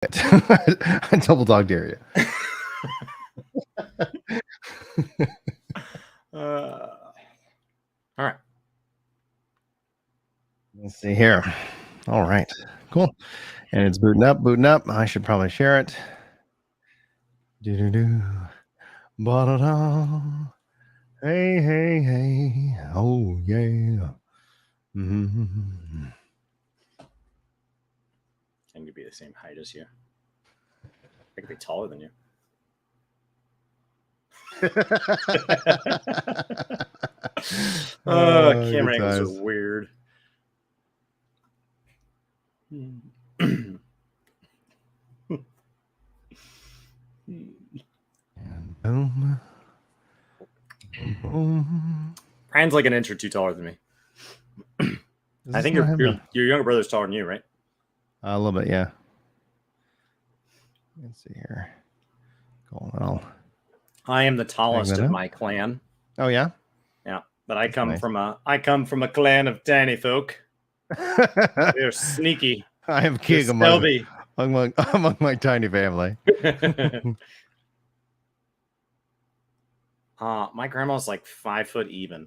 I double dog dare you. All right. Let's see here. All right, cool. And it's booting up, booting up. I should probably share it. Do-do-do. Ba-da-da. Hey, hey, hey. Oh, yeah. Mm-hmm. I need to be the same height as you. I could be taller than you. Camera angles are weird. Boom. Boom. Brian's like an inch or two taller than me. I think your younger brother's taller than you, right? A little bit, yeah. Let's see here. Cool. Well, I am the tallest of my clan. Oh yeah, yeah. But I come from a clan of tiny folk. They're sneaky. I am king among my tiny family. My grandma's like 5 foot even.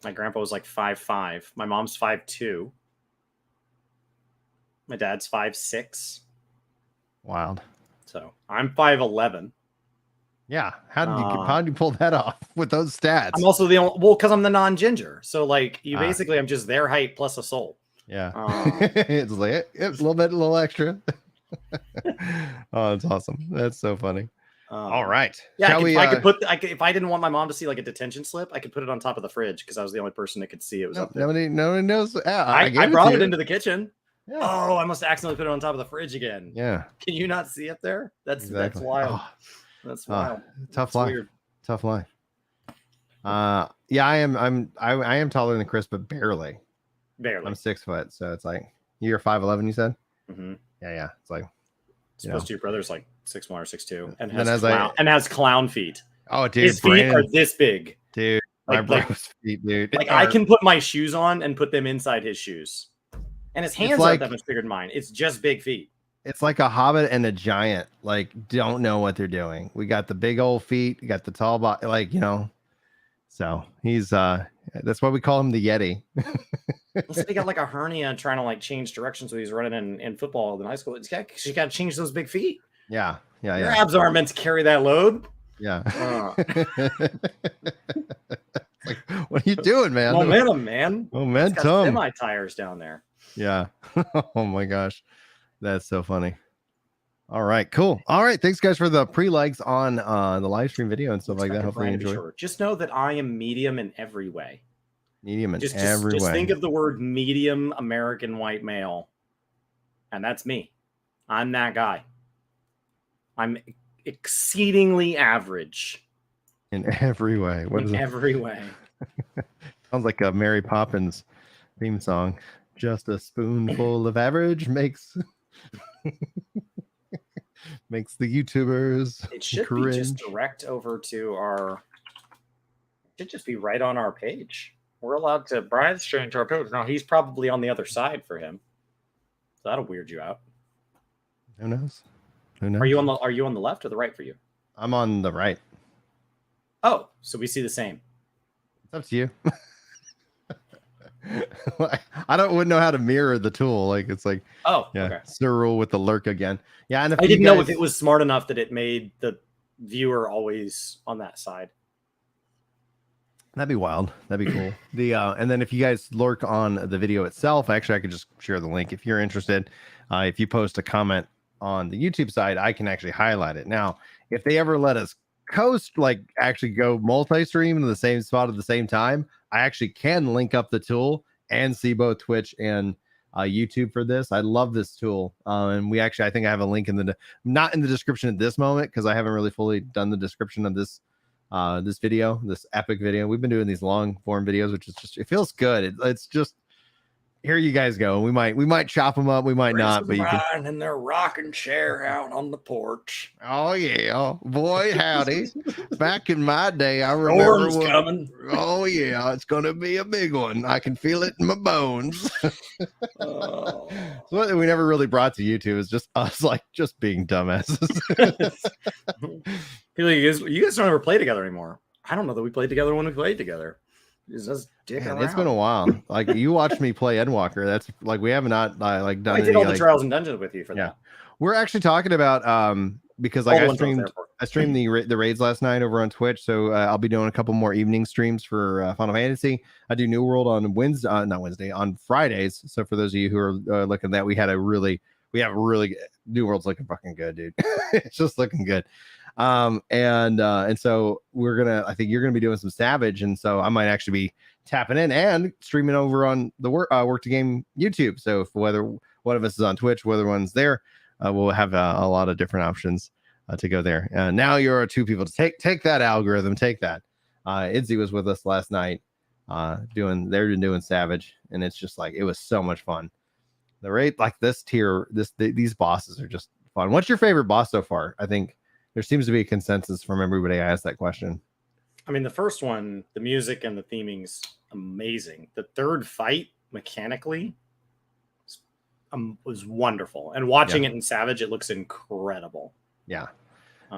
My grandpa was like 5'5". My mom's 5'2". My dad's 5'6". Wild. So I'm 5'11". Yeah. How did you pull that off with those stats? I'm also the only because I'm the non-ginger. So like basically I'm just their height plus a soul. Yeah. It's like it's a little extra. Oh, that's awesome. That's so funny. All right. Yeah, if I didn't want my mom to see like a detention slip, I could put it on top of the fridge because I was the only person that could see it was up there. Nobody knows. I brought it into the kitchen. Yeah. Oh, I must accidentally put it on top of the fridge again. Yeah. Can you not see up there? That's wild. Oh. That's wild. Tough life. Weird. Tough life. Yeah, I am taller than Chris, but barely. I'm 6 foot, so it's like you're 5'11", you said? Mm-hmm. Yeah. It's like supposed to your brother's like 6'1" or 6'2", and has clown feet. Oh, dude, his feet are this big, dude. My brother's feet, dude. Like I can put my shoes on and put them inside his shoes, and his hands aren't that much bigger than mine. It's just big feet. It's like a hobbit and a giant. Like don't know what they're doing. We got the big old feet. You got the tall body. Like So he's that's why we call him the Yeti. He got like a hernia trying to like change directions when he's running in football in high school. She got to change those big feet. Yeah. Your abs aren't meant to carry that load. Yeah. Like, what are you doing, man? Momentum, man. Momentum. Semi tires down there. Yeah. Oh my gosh, that's so funny. All right, cool. All right, thanks guys for the pre-likes on the live stream video and stuff like that. Hopefully you enjoy. Sure. Just know that I am medium in every way. Medium in every way. Just think of the word medium American white male, and that's me. I'm that guy. I'm exceedingly average. In every way. Every way. Sounds like a Mary Poppins theme song. Just a spoonful of average makes makes the YouTubers it should cringe. Be just direct over to our. It should just be right on our page. We're allowed to. Brian's change our page. Now he's probably on the other side for him. So that'll weird you out. Who knows? Who knows? Are you on the left or the right for you? I'm on the right. Oh, so we see the same. It's up to you. I wouldn't know how to mirror the tool. Like it's like okay. Cyril with the lurk again. Yeah, and I didn't know if it was smart enough that it made the viewer always on that side. That'd be wild. That'd be cool. And then if you guys lurk on the video itself, actually I could just share the link if you're interested. If you post a comment on the YouTube side, I can actually highlight it. Now, if they ever let us coast, like actually go multi-stream in the same spot at the same time, I actually can link up the tool and see both Twitch and YouTube for this. I love this tool. And we actually, I think I have a link not in the description at this moment, because I haven't really fully done the description of this this epic video. We've been doing these long form videos, which is just, it feels good. It's just here you guys go. We might chop them up. We might not, but you can. Ryan in their rocking chair out on the porch. Oh yeah, boy howdy! Back in my day, I remember Storm's coming. Oh yeah, it's gonna be a big one. I can feel it in my bones. Oh. So what we never really brought to YouTube is just us, like just being dumbasses. People, you guys don't ever play together anymore. I don't know that we played together when we played together. It's just dicking around. It's been a while. Like you watched me play Endwalker. That's like we have not like done. I did all the trials and dungeons with you for that. We're actually talking about because like I streamed the raids last night over on Twitch, so I'll be doing a couple more evening streams for Final Fantasy. I do New World on on Fridays. So for those of you who are looking at that, we have really New World's looking fucking good, dude. It's just looking good. And so I think you're gonna be doing some Savage, and so I might actually be tapping in and streaming over on the Work to Game YouTube. So if whether one of us is on Twitch, whether one's there, we'll have a lot of different options to go there. Now you're two people to take that algorithm, take that. Idzy was with us last night, doing Savage, and it's just like it was so much fun. The rate like this tier, these bosses are just fun. What's your favorite boss so far? I think there seems to be a consensus from everybody I asked that question. I mean, the first one, the music and the theming's amazing. The third fight, mechanically, was wonderful. And watching it in Savage, it looks incredible. Yeah.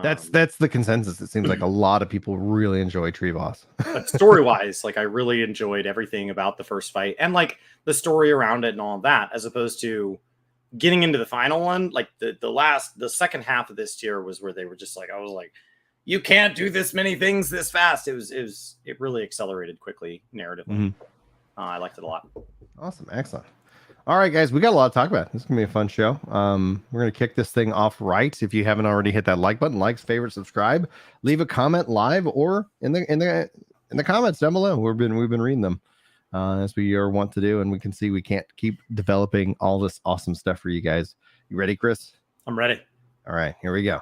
That's the consensus. It seems like a lot of people really enjoy Tree Boss. But story-wise, like I really enjoyed everything about the first fight and like the story around it and all of that, as opposed to getting into the final one. Like the second half of this tier was where they were just like, I was like, you can't do this many things this fast. It really accelerated quickly narratively. Mm-hmm. I liked it a lot. Awesome. Excellent. All right, guys, we got a lot to talk about. This is gonna be a fun show. We're gonna kick this thing off right. If you haven't already hit that like button, likes, favorite, subscribe, leave a comment live or in the comments down below. We've been reading them as we are wont to do, and we can see we can't keep developing all this awesome stuff for you guys. You ready, Chris? I'm ready. All right, here we go.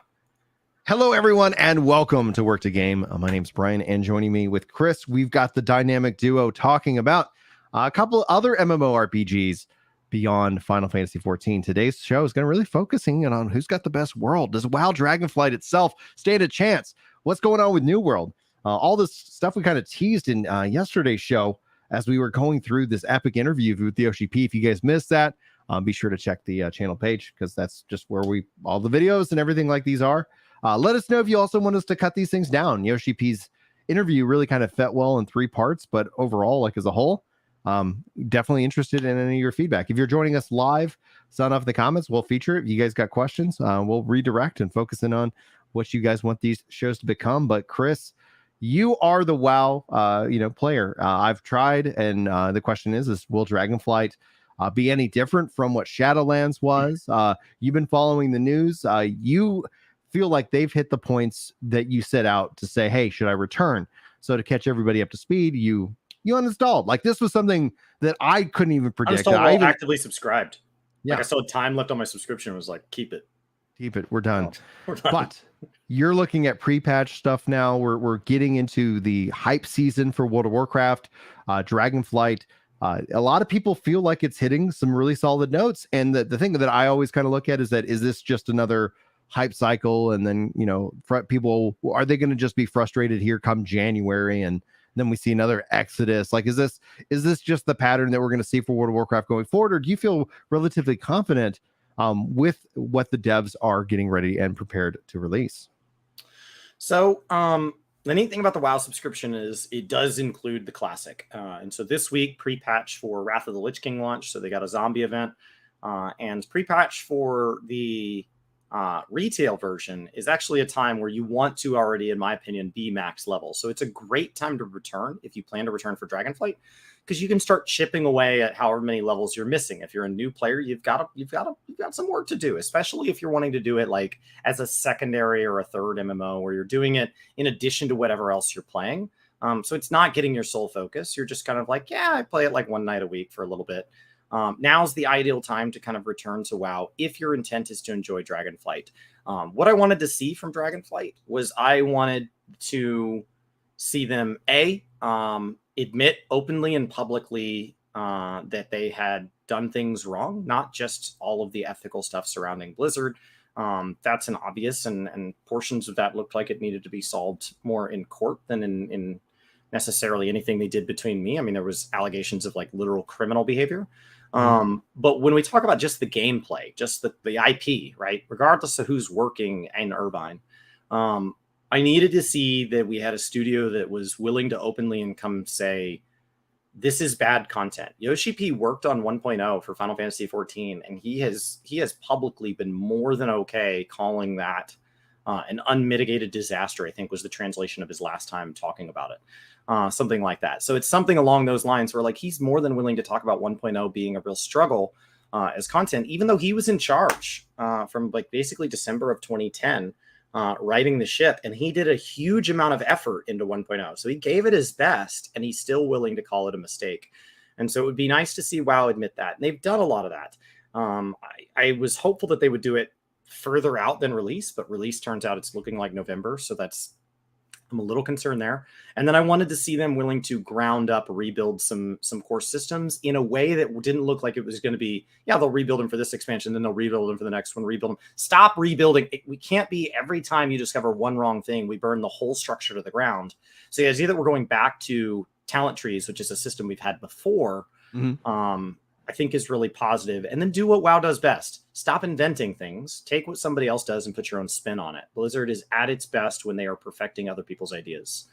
Hello, everyone, and welcome to Work to Game. My name's Brian, and joining me with Chris, we've got the dynamic duo talking about a couple other MMORPGs beyond Final Fantasy XIV. Today's show is going to really focusing on who's got the best world. Does WoW Dragonflight itself stand a chance? What's going on with New World? All this stuff we kind of teased in yesterday's show as we were going through this epic interview with the Yoshi P. If you guys missed that, be sure to check the channel page because that's just where all the videos and everything like these are. Let us know if you also want us to cut these things down. Yoshi P's interview really kind of fit well in 3 parts, but overall, like as a whole, definitely interested in any of your feedback. If you're joining us live, sound off in the comments. We'll feature it. If you guys got questions, we'll redirect and focus in on what you guys want these shows to become. But Chris, you are the WoW, player. I've tried, and the question is will Dragonflight be any different from what Shadowlands was? You've been following the news. You feel like they've hit the points that you set out to say, hey, should I return? So to catch everybody up to speed, you uninstalled. Like this was something that I couldn't even predict. I actively subscribed. Yeah. Like I saw time left on my subscription. Was like, keep it. We're done. But you're looking at pre-patch stuff now. We're getting into the hype season for World of Warcraft, Dragonflight. A lot of people feel like it's hitting some really solid notes. And the thing that I always kind of look at is this just another hype cycle? And then, people, are they going to just be frustrated here come January? And then we see another exodus. Like, is this just the pattern that we're going to see for World of Warcraft going forward? Or do you feel relatively confident with what the devs are getting ready and prepared to release? So, the neat thing about the WoW subscription is it does include the classic. And so this week, pre-patch for Wrath of the Lich King launch. So they got a zombie event, and pre-patch for the retail version is actually a time where you want to already, in my opinion, be max level. So it's a great time to return if you plan to return for Dragonflight, because you can start chipping away at however many levels you're missing. If you're a new player, you've got some work to do, especially if you're wanting to do it like as a secondary or a third MMO, where you're doing it in addition to whatever else you're playing. So it's not getting your sole focus. You're just kind of like, yeah, I play it like one night a week for a little bit. Now's the ideal time to kind of return to WoW if your intent is to enjoy Dragonflight. What I wanted to see from Dragonflight was I wanted to see them admit openly and publicly that they had done things wrong, not just all of the ethical stuff surrounding Blizzard. That's an obvious, and portions of that looked like it needed to be solved more in court than in necessarily anything they did between me. I mean, there was allegations of like literal criminal behavior. But when we talk about just the gameplay, just the IP, right, regardless of who's working in Irvine, I needed to see that we had a studio that was willing to openly and come say, this is bad content. Yoshi P worked on 1.0 for Final Fantasy 14, and he has publicly been more than okay calling that an unmitigated disaster, I think was the translation of his last time talking about it. Something like that. So it's something along those lines where like he's more than willing to talk about 1.0 being a real struggle as content, even though he was in charge from like basically December of 2010, writing the ship, and he did a huge amount of effort into 1.0. So he gave it his best, and he's still willing to call it a mistake. And so it would be nice to see WoW admit that. And they've done a lot of that. I was hopeful that they would do it further out than release, but release turns out it's looking like November. So I'm a little concerned there. And then I wanted to see them willing to ground up, rebuild some core systems in a way that didn't look like it was going to be, yeah, they'll rebuild them for this expansion, then they'll rebuild them for the next one, rebuild them. Stop rebuilding. We can't be every time you discover one wrong thing, we burn the whole structure to the ground. So the idea that we're going back to talent trees, which is a system we've had before, I think is really positive. And then do what WoW does best. Stop inventing things. Take what somebody else does and put your own spin on it. Blizzard is at its best when they are perfecting other people's ideas.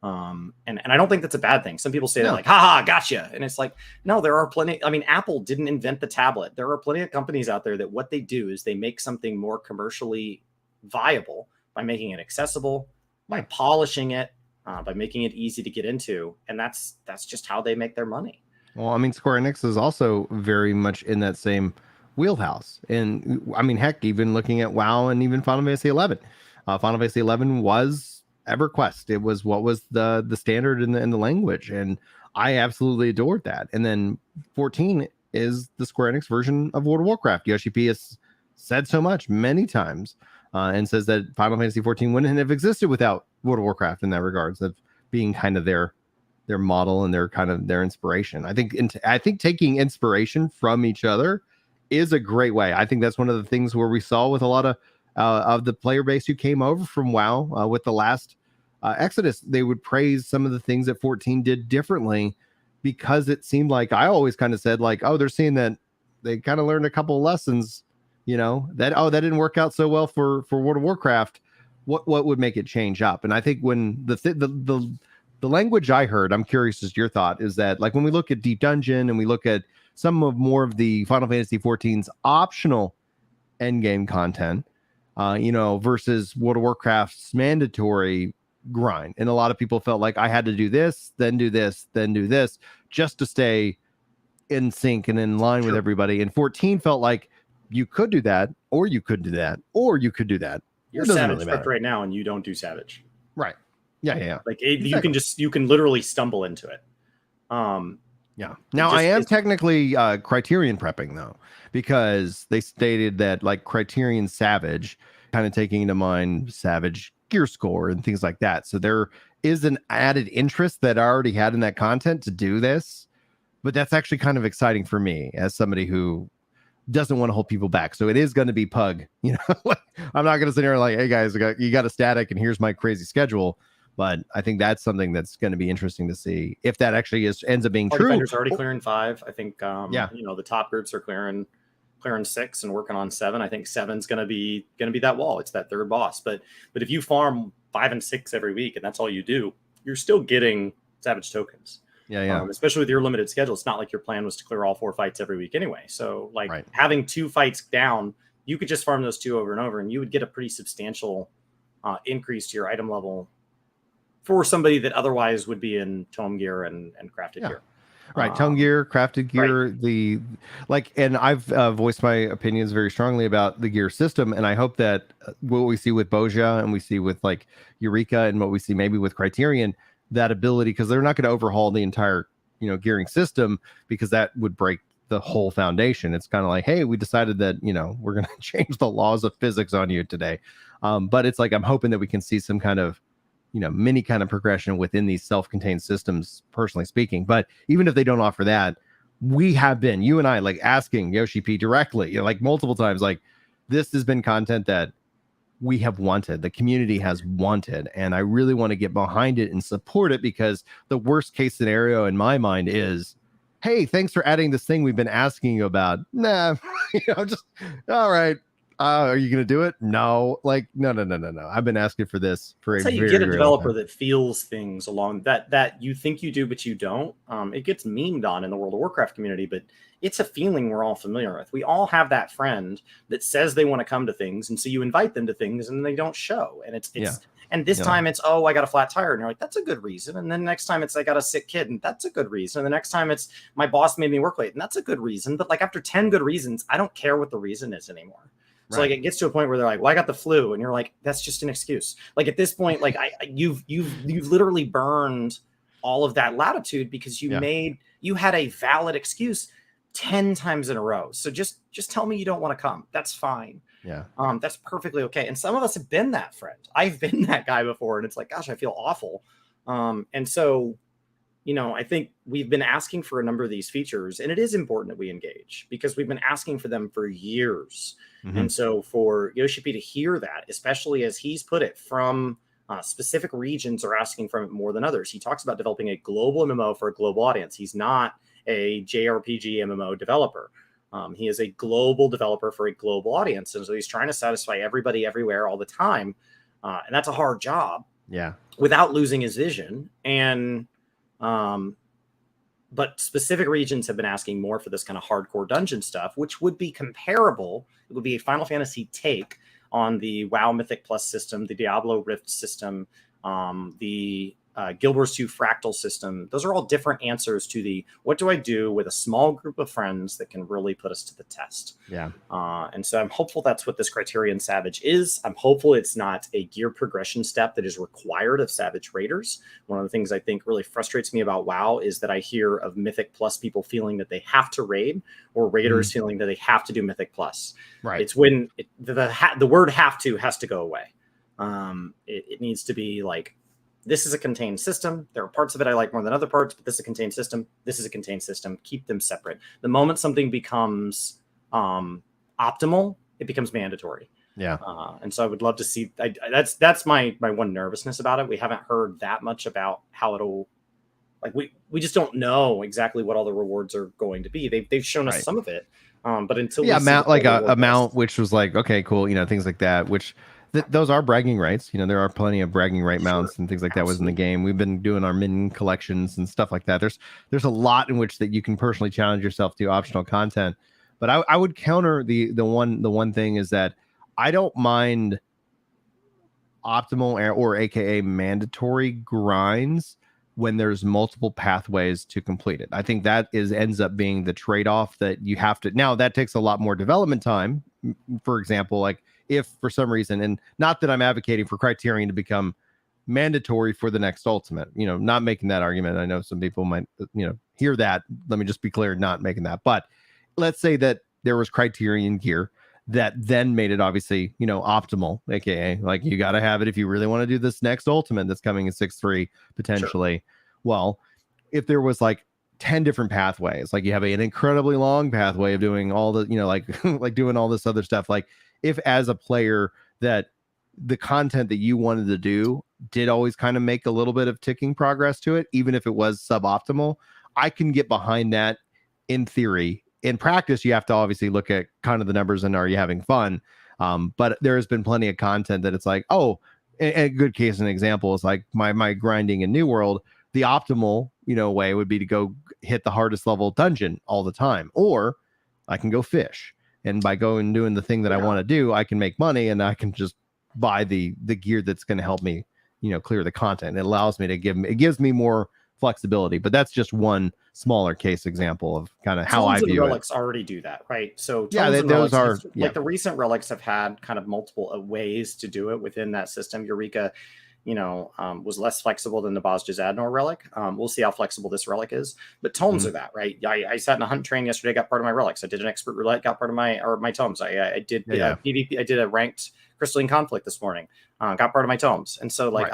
And I don't think that's a bad thing. Some people say that like, haha, gotcha. And it's like, no, there are plenty. I mean, Apple didn't invent the tablet. There are plenty of companies out there that what they do is they make something more commercially viable by making it accessible, by polishing it, by making it easy to get into. And that's just how they make their money. Well, I mean, Square Enix is also very much in that same wheelhouse. And I mean, heck, even looking at WoW and even Final Fantasy 11. Final Fantasy 11 was EverQuest. It was what was the standard in the language. And I absolutely adored that. And then 14 is the Square Enix version of World of Warcraft. Yoshi P has said so much many times and says that Final Fantasy 14 wouldn't have existed without World of Warcraft in that regards of being kind of their model and their kind of their inspiration. I think taking inspiration from each other is a great way. I think that's one of the things where we saw with a lot of the player base who came over from WoW with the last Exodus. They would praise some of the things that 14 did differently because it seemed like I always kind of said like, oh, they're seeing that they kind of learned a couple of lessons, that didn't work out so well for World of Warcraft. What would make it change up? And I think when the language I heard, I'm curious as your thought, is that like when we look at Deep Dungeon and we look at some of more of the Final Fantasy 14's optional endgame content, versus World of Warcraft's mandatory grind. And a lot of people felt like I had to do this, then do this, then do this, just to stay in sync and in line with everybody. And 14 felt like you could do that, or you could do that, or you could do that. You're Savage right now, and you don't do Savage. Right. Yeah. Like exactly. you can literally stumble into it. Yeah. Now I am technically Criterion prepping though, because they stated that like Criterion Savage, kind of taking into mind Savage gear score and things like that. So there is an added interest that I already had in that content to do this, but that's actually kind of exciting for me as somebody who doesn't want to hold people back. So it is going to be Pug. I'm not going to sit here like, hey guys, you got a static and here's my crazy schedule. But I think that's something that's going to be interesting to see if that actually ends up being true. Defender's already clearing 5. I think, the top groups are clearing 6 and working on 7. I think 7's going to be that wall. It's that third boss. But if you farm 5 and 6 every week and that's all you do, you're still getting Savage tokens. Yeah. Especially with your limited schedule. It's not like your plan was to clear all 4 fights every week anyway. So having 2 fights down, you could just farm those 2 over and over and you would get a pretty substantial increase to your item level for somebody that otherwise would be in tome gear and crafted gear. Right. Tome gear, crafted gear, and I've voiced my opinions very strongly about the gear system. And I hope that what we see with Boja and we see with like Eureka and what we see maybe with Criterion, that ability, because they're not going to overhaul the entire, gearing system because that would break the whole foundation. It's kind of like, hey, we decided that, we're going to change the laws of physics on you today. But it's like, I'm hoping that we can see some kind of, mini kind of progression within these self-contained systems, personally speaking. But even if they don't offer that, we have been, you and I, like asking Yoshi P directly, like multiple times, like this has been content that we have wanted, the community has wanted, and I really want to get behind it and support it, because the worst case scenario in my mind is, hey, thanks for adding this thing we've been asking you about. Nah, just all right. Are you gonna do it? No, like no. I've been asking for this for That's a how you very, get a very long developer time. that feels things along that you think you do, but you don't. It gets memed on in the World of Warcraft community, but it's a feeling we're all familiar with. We all have that friend that says they want to come to things, and so you invite them to things, and they don't show. And and this time it's, oh, I got a flat tire, and you're like, that's a good reason. And then next time it's, I got a sick kid, and that's a good reason. And the next time it's, my boss made me work late, and that's a good reason. But like after 10 good reasons, I don't care what the reason is anymore. So like it gets to a point where they're like, well, I got the flu, and you're like, that's just an excuse. Like at this point, like you've literally burned all of that latitude because you had a valid excuse 10 times in a row. So just tell me you don't want to come. That's fine. Yeah. That's perfectly okay. And some of us have been that friend. I've been that guy before, and it's like, gosh, I feel awful. And so, I think we've been asking for a number of these features, and it is important that we engage because we've been asking for them for years. Mm-hmm. And so for Yoshi P to hear that, especially as he's put it, from specific regions are asking from it more than others. He talks about developing a global MMO for a global audience. He's not a JRPG MMO developer. He is a global developer for a global audience. And so he's trying to satisfy everybody everywhere all the time. And that's a hard job. Yeah. Without losing his vision. And but specific regions have been asking more for this kind of hardcore dungeon stuff, which would be comparable. It would be a Final Fantasy take on the WoW Mythic Plus system, the Diablo Rift system, the Guild Wars 2 Fractal system. Those are all different answers to the, what do I do with a small group of friends that can really put us to the test? Yeah. And so I'm hopeful that's what this Criterion Savage is. I'm hopeful it's not a gear progression step that is required of Savage Raiders. One of the things I think really frustrates me about WoW is that I hear of Mythic Plus people feeling that they have to raid, or Raiders feeling that they have to do Mythic Plus. Right. It's when the word have to has to go away. It needs to be like, this is a contained system. There are parts of it I like more than other parts, but this is a contained system. This is a contained system. Keep them separate. The moment something becomes optimal, it becomes mandatory. Yeah. And so I would love to see. That's my one nervousness about it. We haven't heard that much about how it'll. Like we just don't know exactly what all the rewards are going to be. They've shown us some of it, but until we amount, like a amount, which was like, okay, cool, things like that, which. Those are bragging rights. There are plenty of bragging right mounts and things like that was in the game. We've been doing our min collections and stuff like that. There's a lot in which that you can personally challenge yourself to optional content. But I would counter the one thing is that I don't mind optimal or AKA mandatory grinds when there's multiple pathways to complete it. I think that ends up being the trade-off that you have to. Now that takes a lot more development time. For example, like if for some reason, and not that I'm advocating for Criterion to become mandatory for the next Ultimate, not making that argument. I know some people might, hear that. Let me just be clear, not making that. But let's say that there was Criterion gear that then made it obviously, optimal, aka like you got to have it if you really want to do this next Ultimate that's coming in 6.3 potentially. Sure. Well, if there was like 10 different pathways, like you have an incredibly long pathway of doing all the, like doing all this other stuff. Like if as a player that the content that you wanted to do did always kind of make a little bit of ticking progress to it, even if it was suboptimal, I can get behind that in theory. In practice, you have to obviously look at kind of the numbers and are you having fun? But there has been plenty of content that it's like, oh, a good case and example is like my grinding in New World. The optimal, way would be to go hit the hardest level dungeon all the time, or I can go fish. And by going and doing the thing that I want to do, I can make money and I can just buy the gear that's going to help me, clear the content. It allows me to it gives me more flexibility, but that's just one smaller case example of kind of how I view relics already do that, right? So those are like the recent relics have had kind of multiple ways to do it within that system. Eureka, was less flexible than the Baz Jazadnor relic. We'll see how flexible this relic is, but tomes are that, right? I sat in a hunt train yesterday, got part of my relics. I did an expert roulette, got part of my tomes. I did PvP. I did a ranked crystalline conflict this morning, got part of my tomes. And so like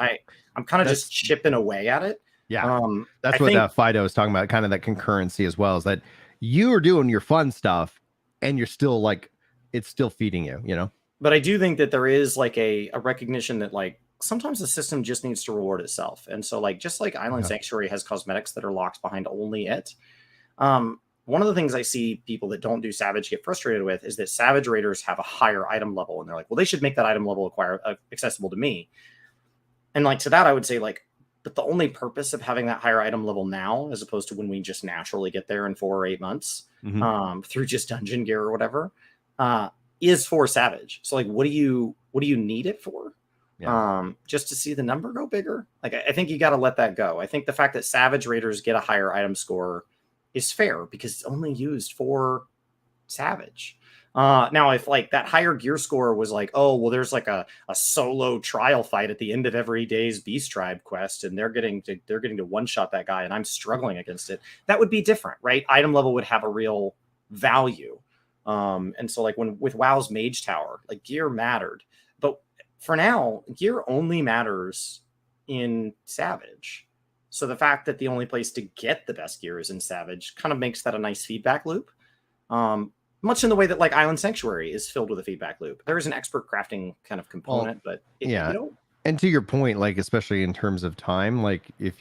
I'm kind of just chipping away at it. Yeah. That's what that Fido is talking about, kind of that concurrency as well, is that you are doing your fun stuff, and you're still like, it's still feeding you, you know. But I do think that there is like a recognition that like sometimes the system just needs to reward itself. And so like just like Island Sanctuary has cosmetics that are locked behind only it. One of the things I see people that don't do Savage get frustrated with is that Savage Raiders have a higher item level, and they're like, well, they should make that item level accessible to me. And like to that, I would say like, but the only purpose of having that higher item level now, as opposed to when we just naturally get there in 4 or 8 months, through just dungeon gear or whatever, is for Savage. So like, what do you need it for? Yeah. Just to see the number go bigger? Like, I think you got to let that go. I think the fact that Savage Raiders get a higher item score is fair because it's only used for Savage. Now, if like that higher gear score was like, oh, well, there's like a solo trial fight at the end of every day's Beast Tribe quest, and they're getting to one shot that guy, and I'm struggling against it, that would be different, right? Item level would have a real value. And so like with WoW's Mage Tower, like gear mattered, but for now, gear only matters in Savage. So the fact that the only place to get the best gear is in Savage kind of makes that a nice feedback loop. Much in the way that like Island Sanctuary is filled with a feedback loop. There is an expert crafting kind of component, but yeah. You know, and to your point, like especially in terms of time, like if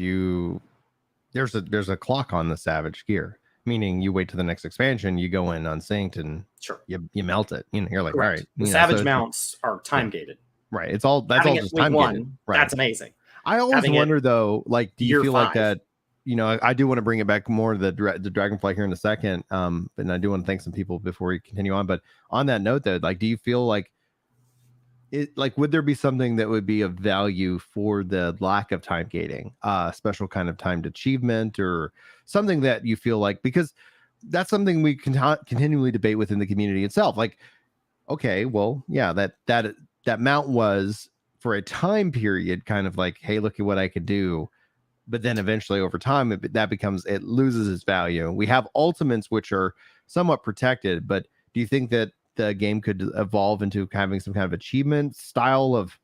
there's a clock on the Savage gear, meaning you wait to the next expansion, you go in unsynced and sure, you melt it. You know, you're like, correct. all right, the Savage mounts are time gated. Right. It's all that's all just time gated. Right. That's amazing. I always wonder though, like, do you feel like that? You know, I do want to bring it back more to the Dragonflight here in a second. And I do want to thank some people before we continue on. But on that note, though, like, do you feel like would there be something that would be of value for the lack of time gating, special kind of timed achievement or something that you feel like, because that's something we can continually debate within the community itself. Like, okay, well, yeah, that mount was for a time period kind of like, hey, look at what I could do. But then eventually over time, it loses its value. We have ultimates, which are somewhat protected, but do you think that the game could evolve into having some kind of achievement style of,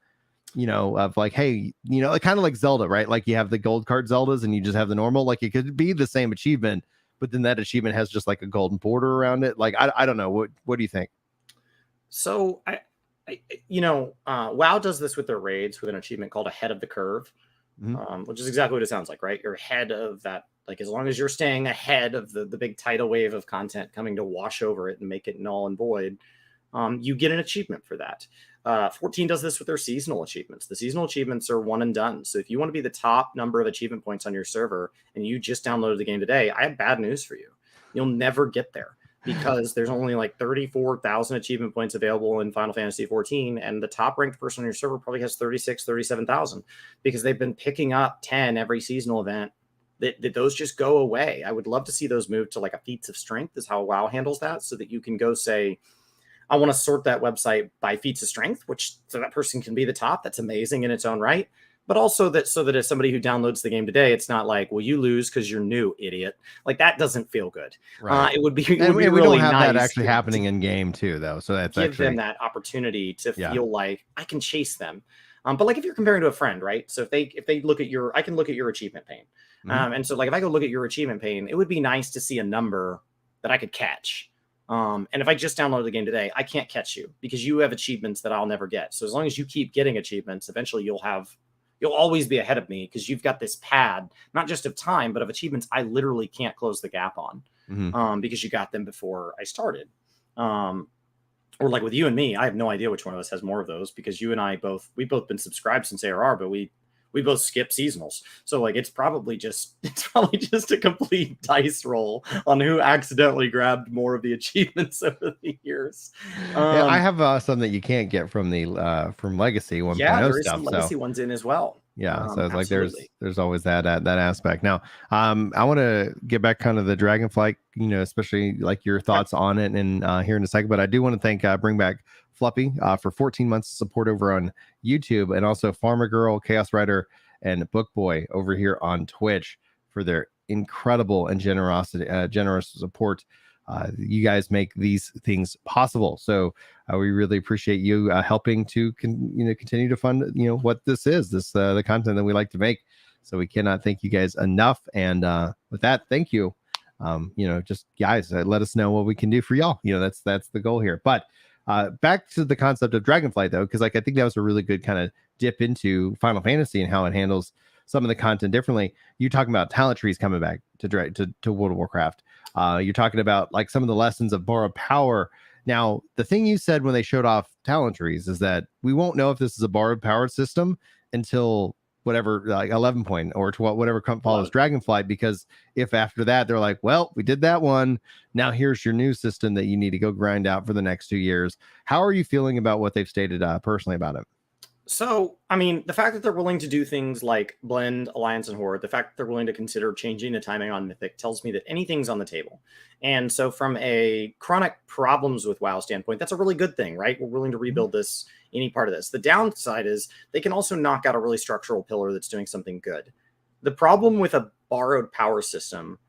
you know, of like, hey, you know, kind of like Zelda, right? Like you have the gold card Zeldas and you just have the normal, like it could be the same achievement, but then that achievement has just like a golden border around it. Like, I don't know. What do you think? So WoW does this with their raids with an achievement called Ahead of the Curve. Which is exactly what it sounds like, right? You're ahead of that. Like, as long as you're staying ahead of the big tidal wave of content coming to wash over it and make it null and void, you get an achievement for that. 14 does this with their seasonal achievements. The seasonal achievements are one and done. So if you want to be the top number of achievement points on your server and you just downloaded the game today, I have bad news for you. You'll never get there because there's only like 34,000 achievement points available in Final Fantasy XIV, and the top ranked person on your server probably has 37,000 because they've been picking up 10 every seasonal event. That those just go away. I would love to see those move to like a feats of strength is how WoW handles that, so that you can go say, I want to sort that website by feats of strength, so that person can be the top. That's amazing in its own right. But also so that as somebody who downloads the game today, it's not like, well, you lose because you're new, idiot. Like, that doesn't feel good. Right. It would be really we don't have nice that actually happening in game too, though. So that's give them that opportunity to feel like I can chase them. But like if you're comparing to a friend, right? So if they look at I can look at your achievement pane. And so like if I go look at your achievement pane, it would be nice to see a number that I could catch. And if I just downloaded the game today, I can't catch you because you have achievements that I'll never get. So as long as you keep getting achievements, eventually you'll always be ahead of me because you've got this pad, not just of time, but of achievements I literally can't close the gap on because you got them before I started. Or like with you and me, I have no idea which one of us has more of those because you and I we've both been subscribed since ARR, but we both skip seasonals. So like it's probably just a complete dice roll on who accidentally grabbed more of the achievements over the years. Yeah, I have some that you can't get from the from Legacy 1.0 there is stuff. some Legacy ones in as well. Yeah, so it's like there's always that aspect. Now, I want to get back kind of the Dragonflight, you know, especially like your thoughts on it, and here in a second. But I do want to thank Bring Back Fluffy for 14 months of support over on YouTube, and also Farmer Girl, Chaos Rider, and Book Boy over here on Twitch for their incredible and generous support. You guys make these things possible, so we really appreciate you helping to continue to fund what this is, the content that we like to make. So we cannot thank you guys enough. And with that, thank you. just guys, let us know what we can do for y'all. That's the goal here. But back to the concept of Dragonflight, though, because like I think that was a really good kind of dip into Final Fantasy and how it handles some of the content differently. You're talking about talent trees coming back to World of Warcraft. You're talking about like some of the lessons of borrowed power. Now, the thing you said when they showed off talent trees is that we won't know if this is a borrowed power system until whatever, like 11 point or 12, whatever follows Dragonflight, because if after that they're like, well, we did that one, now here's your new system that you need to go grind out for the next 2 years. How are you feeling about what they've stated personally about it? So, I mean, the fact that they're willing to do things like blend Alliance and Horde, the fact that they're willing to consider changing the timing on Mythic tells me that anything's on the table. And so from a chronic problems with WoW standpoint, that's a really good thing, right? We're willing to rebuild this, any part of this. The downside is they can also knock out a really structural pillar that's doing something good. The problem with a borrowed power system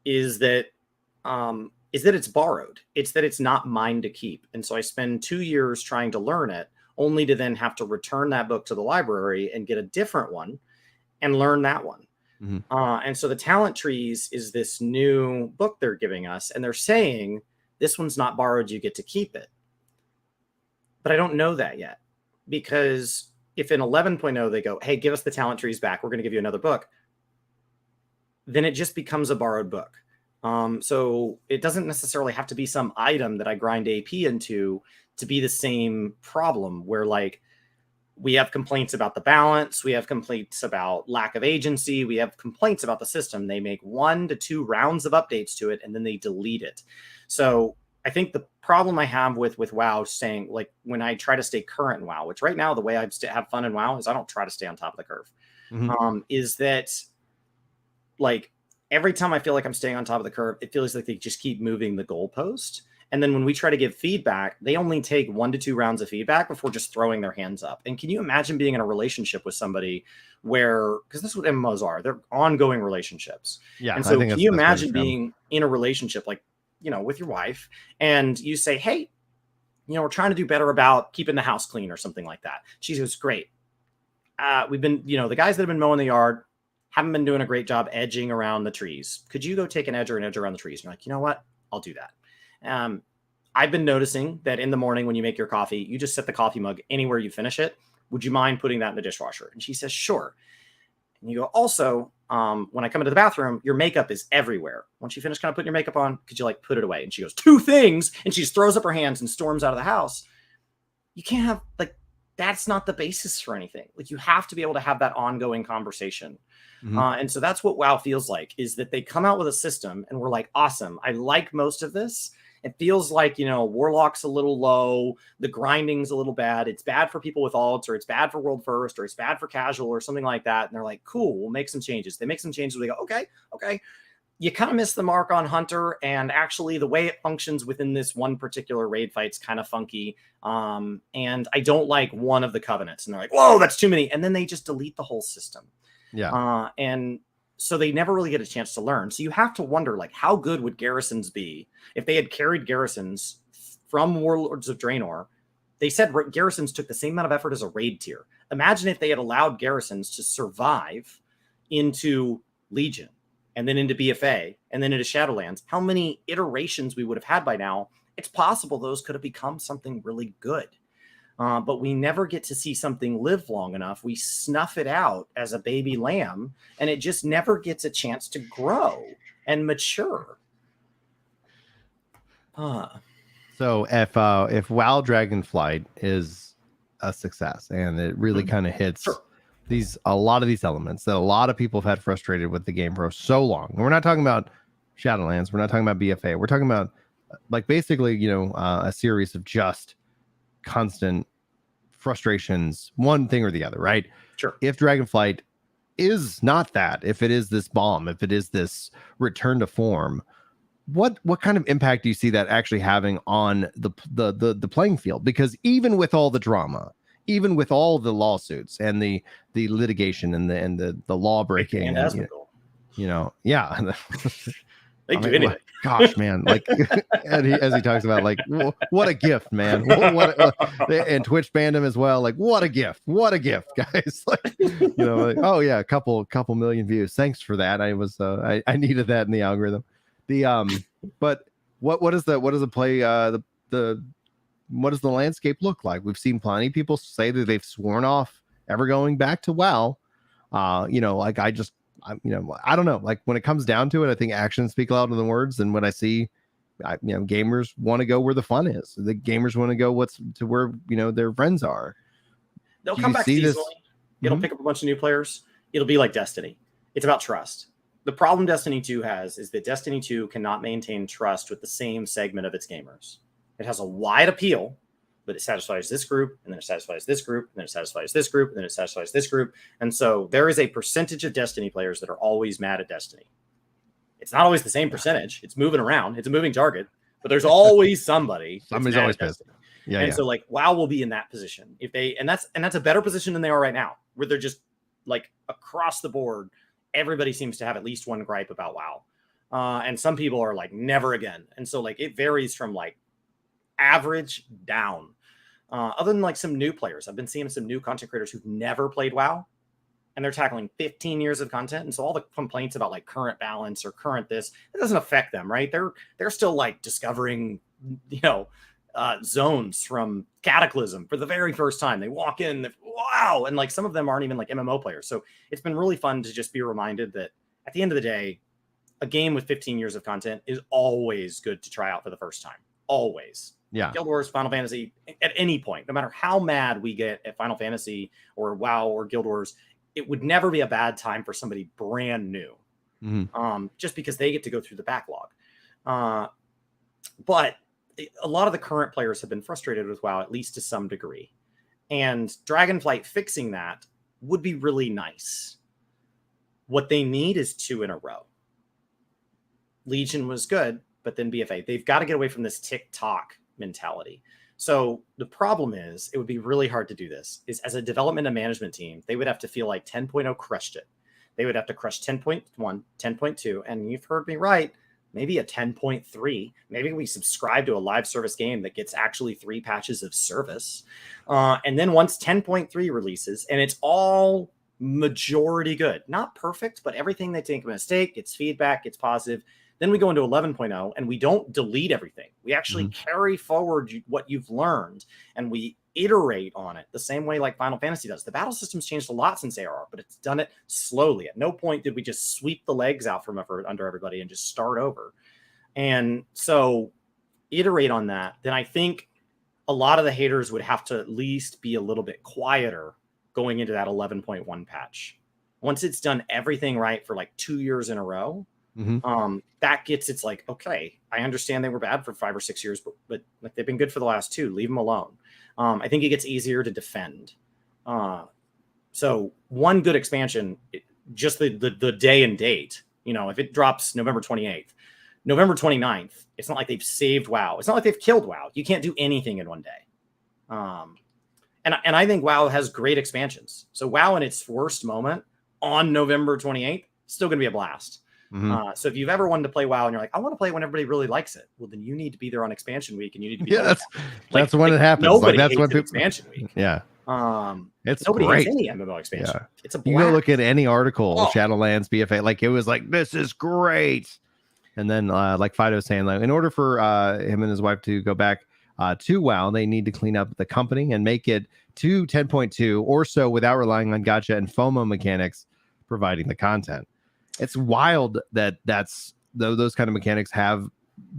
is that it's borrowed. It's that it's not mine to keep. And so I spend 2 years trying to learn it, only to then have to return that book to the library and get a different one and learn that one. Mm-hmm. And so the talent trees is this new book they're giving us, and they're saying, this one's not borrowed, you get to keep it. But I don't know that yet, because if in 11.0 they go, hey, give us the talent trees back, we're going to give you another book, then it just becomes a borrowed book. So it doesn't necessarily have to be some item that I grind AP into to be the same problem, where like we have complaints about the balance, we have complaints about lack of agency, we have complaints about the system. They make 1 to 2 rounds of updates to it and then they delete it. So I think the problem I have with WoW saying, like, when I try to stay current in WoW, which right now the way I have fun in WoW is I don't try to stay on top of the curve, is that like every time I feel like I'm staying on top of the curve, it feels like they just keep moving the goalpost. And then when we try to give feedback, they only take 1 to 2 rounds of feedback before just throwing their hands up. And can you imagine being in a relationship with somebody where, because this is what MMOs are, they're ongoing relationships. Yeah. And so can you imagine being in a relationship, like, with your wife, and you say, hey, we're trying to do better about keeping the house clean or something like that. She goes, great. We've been, the guys that have been mowing the yard haven't been doing a great job edging around the trees. Could you go take an edger and edge around the trees? And you're like, you know what? I'll do that. I've been noticing that in the morning when you make your coffee, you just set the coffee mug anywhere you finish it. Would you mind putting that in the dishwasher? And she says, sure. And you go, also, when I come into the bathroom, your makeup is everywhere. Once you finish kind of putting your makeup on, could you put it away? And she goes, 2 things. And she just throws up her hands and storms out of the house. You can't have that's not the basis for anything. You have to be able to have that ongoing conversation. Mm-hmm. And so that's what WoW feels like, is that they come out with a system and we're like, awesome. I like most of this. It feels like, Warlock's a little low. The grinding's a little bad. It's bad for people with alts, or it's bad for World First, or it's bad for casual, or something like that. And they're like, cool, we'll make some changes. They make some changes. We go, okay. You kind of miss the mark on Hunter. And actually the way it functions within this one particular raid fight's kind of funky. And I don't like one of the covenants. And they're like, whoa, that's too many. And then they just delete the whole system. Yeah. And so they never really get a chance to learn. So you have to wonder, how good would garrisons be if they had carried garrisons from Warlords of Draenor? They said garrisons took the same amount of effort as a raid tier. Imagine if they had allowed garrisons to survive into Legion and then into BFA and then into Shadowlands. How many iterations we would have had by now? It's possible those could have become something really good. But we never get to see something live long enough. We snuff it out as a baby lamb, and it just never gets a chance to grow and mature. So if WoW Dragonflight is a success and it really kind of hits a lot of these elements that a lot of people have had frustrated with the game for so long, and we're not talking about Shadowlands, we're not talking about BFA, we're talking about basically a series of just constant frustrations, one thing or the other, right? Sure. If Dragonflight is not that, if it is this bomb, if it is this return to form, what kind of impact do you see that actually having on the playing field? Because even with all the drama, even with all the lawsuits and the litigation and the law breaking, yeah. They do anything. Gosh, man! As he talks about, what a gift, man! And Twitch banned him as well. What a gift! What a gift, guys! Oh yeah, a couple million views. Thanks for that. I needed that in the algorithm. But what does the play the what does the landscape look like? We've seen plenty of people say that they've sworn off ever going back to WoW. Like I don't know. Like when it comes down to it, I think actions speak louder than words. And when I see, gamers want to go where the fun is. The gamers want to go where their friends are. They'll come back seasonally. It'll pick up a bunch of new players. It'll be like Destiny. It's about trust. The problem Destiny 2 has is that Destiny 2 cannot maintain trust with the same segment of its gamers. It has a wide appeal, but it satisfies this group, and then it satisfies this group, and then it satisfies this group, and then it satisfies this group. And so there is a percentage of Destiny players that are always mad at Destiny. It's not always the same percentage. It's moving around. It's a moving target, but there's always somebody. Somebody's always pissed. Yeah. And so like WoW will be in that position if they, and that's a better position than they are right now, where they're just like across the board. Everybody seems to have at least one gripe about WoW. And some people are like, never again. And so like, it varies from like average down. Other than like some new players, I've been seeing some new content creators who've never played WoW, and they're tackling 15 years of content. And so all the complaints about like current balance or current this, it doesn't affect them, right? They're still like discovering, zones from Cataclysm for the very first time. They walk in, wow. And like some of them aren't even like MMO players. So it's been really fun to just be reminded that at the end of the day, a game with 15 years of content is always good to try out for the first time. Always. Yeah. Guild Wars, Final Fantasy, at any point, no matter how mad we get at Final Fantasy or WoW or Guild Wars, it would never be a bad time for somebody brand new. Just because they get to go through the backlog. But a lot of the current players have been frustrated with WoW, at least to some degree. And Dragonflight fixing that would be really nice. What they need is 2 in a row. Legion was good, but then BFA. They've got to get away from this TikTok mentality. So the problem is, it would be really hard to do this, is as a development and management team, they would have to feel like 10.0 crushed it. They would have to crush 10.1, 10.2, and you've heard me right, maybe a 10.3. Maybe we subscribe to a live service game that gets actually 3 patches of service. And then once 10.3 releases, and it's all majority good, not perfect, but everything they take a mistake, gets feedback, gets positive. Then we go into 11.0 and we don't delete everything. We actually carry forward what you've learned, and we iterate on it the same way like Final Fantasy does. The battle system's changed a lot since ARR, but it's done it slowly. At no point did we just sweep the legs out from under everybody and just start over. And so iterate on that. Then I think a lot of the haters would have to at least be a little bit quieter going into that 11.1 patch. Once it's done everything right for like 2 years in a row, that gets, it's like, okay, I understand they were bad for 5 or 6 years, but like they've been good for the last 2. Leave them alone. I think it gets easier to defend. So one good expansion, just the day and date, if it drops November 28th, November 29th, it's not like they've saved WoW. It's not like they've killed WoW. You can't do anything in one day. And I think WoW has great expansions. So WoW in its worst moment on November 28th, still going to be a blast. So if you've ever wanted to play WoW and you're like, I want to play when everybody really likes it, well, then you need to be there on expansion week, and you need to be. Yeah, that's when it happens. Nobody that's hates when expansion week. Yeah, it's nobody great. hates any MMO expansion. Yeah. It's a blast. You go look at any article, Shadowlands, BFA, like it was like, this is great. And then like Fido was saying, like in order for him and his wife to go back to WoW, they need to clean up the company and make it to 10.2 or so without relying on gacha and FOMO mechanics providing the content. It's wild that those kind of mechanics have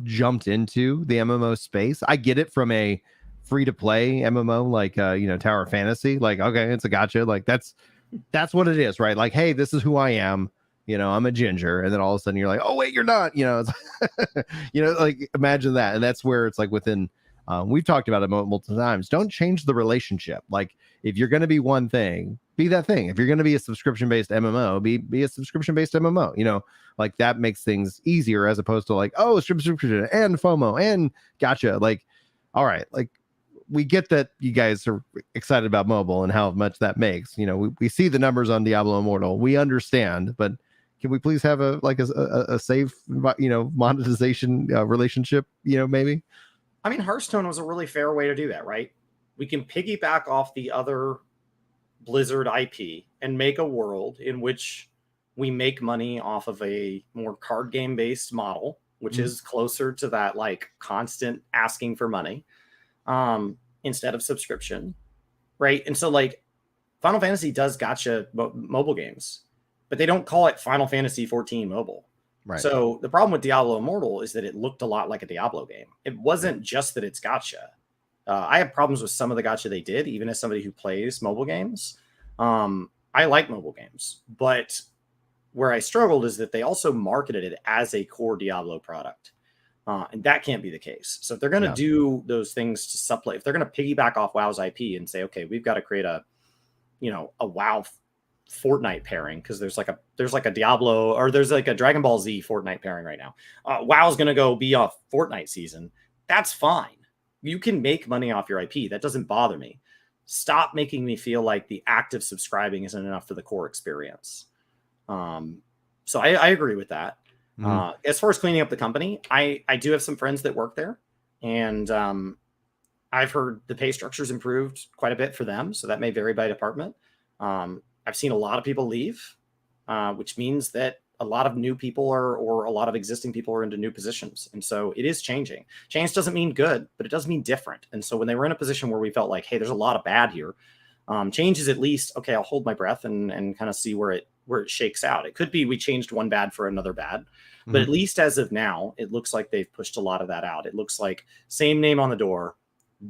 jumped into the MMO space. I get it from a free-to-play MMO like Tower of Fantasy. Like, okay, it's a gacha. Like that's what it is, right? Like, hey, this is who I am. I'm a ginger, and then all of a sudden you're like, oh wait, you're not. It's, like imagine that, and that's where it's like within. We've talked about it multiple times. Don't change the relationship. Like if you're going to be one thing, be that thing. If you're going to be a subscription-based MMO, be a subscription-based MMO. Like that makes things easier as opposed to like, oh, subscription and FOMO and gotcha. Like, all right, like we get that you guys are excited about mobile and how much that makes. We see the numbers on Diablo Immortal. We understand, but can we please have a safe, monetization relationship? Maybe. I mean, Hearthstone was a really fair way to do that, right? We can piggyback off the other Blizzard IP and make a world in which we make money off of a more card game based model which is closer to that like constant asking for money instead of subscription, right? And so like Final Fantasy does gacha mobile games, but they don't call it Final Fantasy 14 mobile. Right. So the problem with Diablo Immortal is that it looked a lot like a Diablo game. It wasn't just that it's gacha. I have problems with some of the gacha they did, even as somebody who plays mobile games. I like mobile games, but where I struggled is that they also marketed it as a core Diablo product. And that can't be the case. So if they're going to do those things to supplement, if they're going to piggyback off WoW's IP and say, okay, we've got to create a WoW Fortnite pairing, because there's like a Diablo, or there's like a Dragon Ball Z Fortnite pairing right now. WoW's going to go be a Fortnite season. That's fine. You can make money off your IP. That doesn't bother me. Stop making me feel like the active subscribing isn't enough for the core experience. So I agree with that. As far as cleaning up the company, I do have some friends that work there, and I've heard the pay structure's improved quite a bit for them. So that may vary by department. I've seen a lot of people leave, which means that a lot of new people or a lot of existing people are into new positions. And so it is changing. Change doesn't mean good, but it does mean different. And so when they were in a position where we felt like, hey, there's a lot of bad here, change is at least, okay, I'll hold my breath and kind of see where it shakes out. It could be we changed one bad for another bad, but at least as of now, it looks like they've pushed a lot of that out. It looks like same name on the door,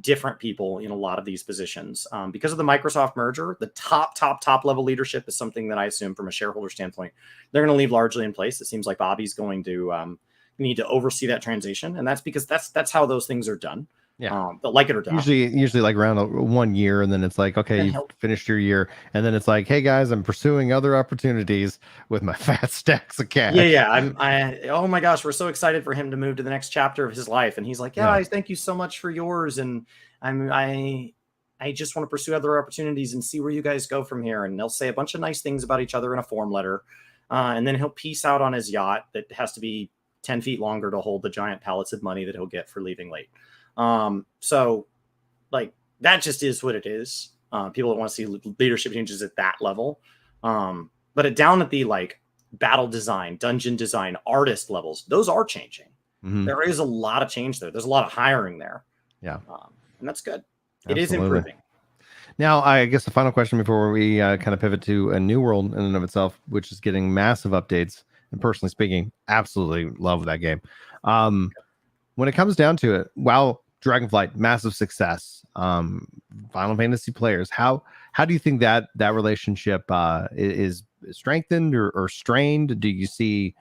different people in a lot of these positions. Because of the Microsoft merger, the top level leadership is something that I assume from a shareholder standpoint, they're going to leave largely in place. It seems like Bobby's going to need to oversee that transition. And that's because that's how those things are done. Yeah. But like it or not. Usually like around 1 year, and then it's like, okay, you've finished your year, and then it's like, hey guys, I'm pursuing other opportunities with my fat stacks of cash. Yeah. Oh my gosh, we're so excited for him to move to the next chapter of his life, and he's like, I thank you so much for yours, and I just want to pursue other opportunities and see where you guys go from here. And they'll say a bunch of nice things about each other in a form letter, and then he'll peace out on his yacht that has to be 10 feet longer to hold the giant pallets of money that he'll get for leaving late. So like that just is what it is. People that want to see leadership changes at that level. But down at the like battle design, dungeon design, artist levels, those are changing. There is a lot of change there. There's a lot of hiring there. Yeah. And that's good. Absolutely. It is improving. Now, I guess the final question before we kind of pivot to a new world in and of itself, which is getting massive updates. And personally speaking, absolutely love that game. When it comes down to it, WoW Dragonflight, massive success. Final Fantasy players, how do you think that relationship is strengthened or strained? Do you see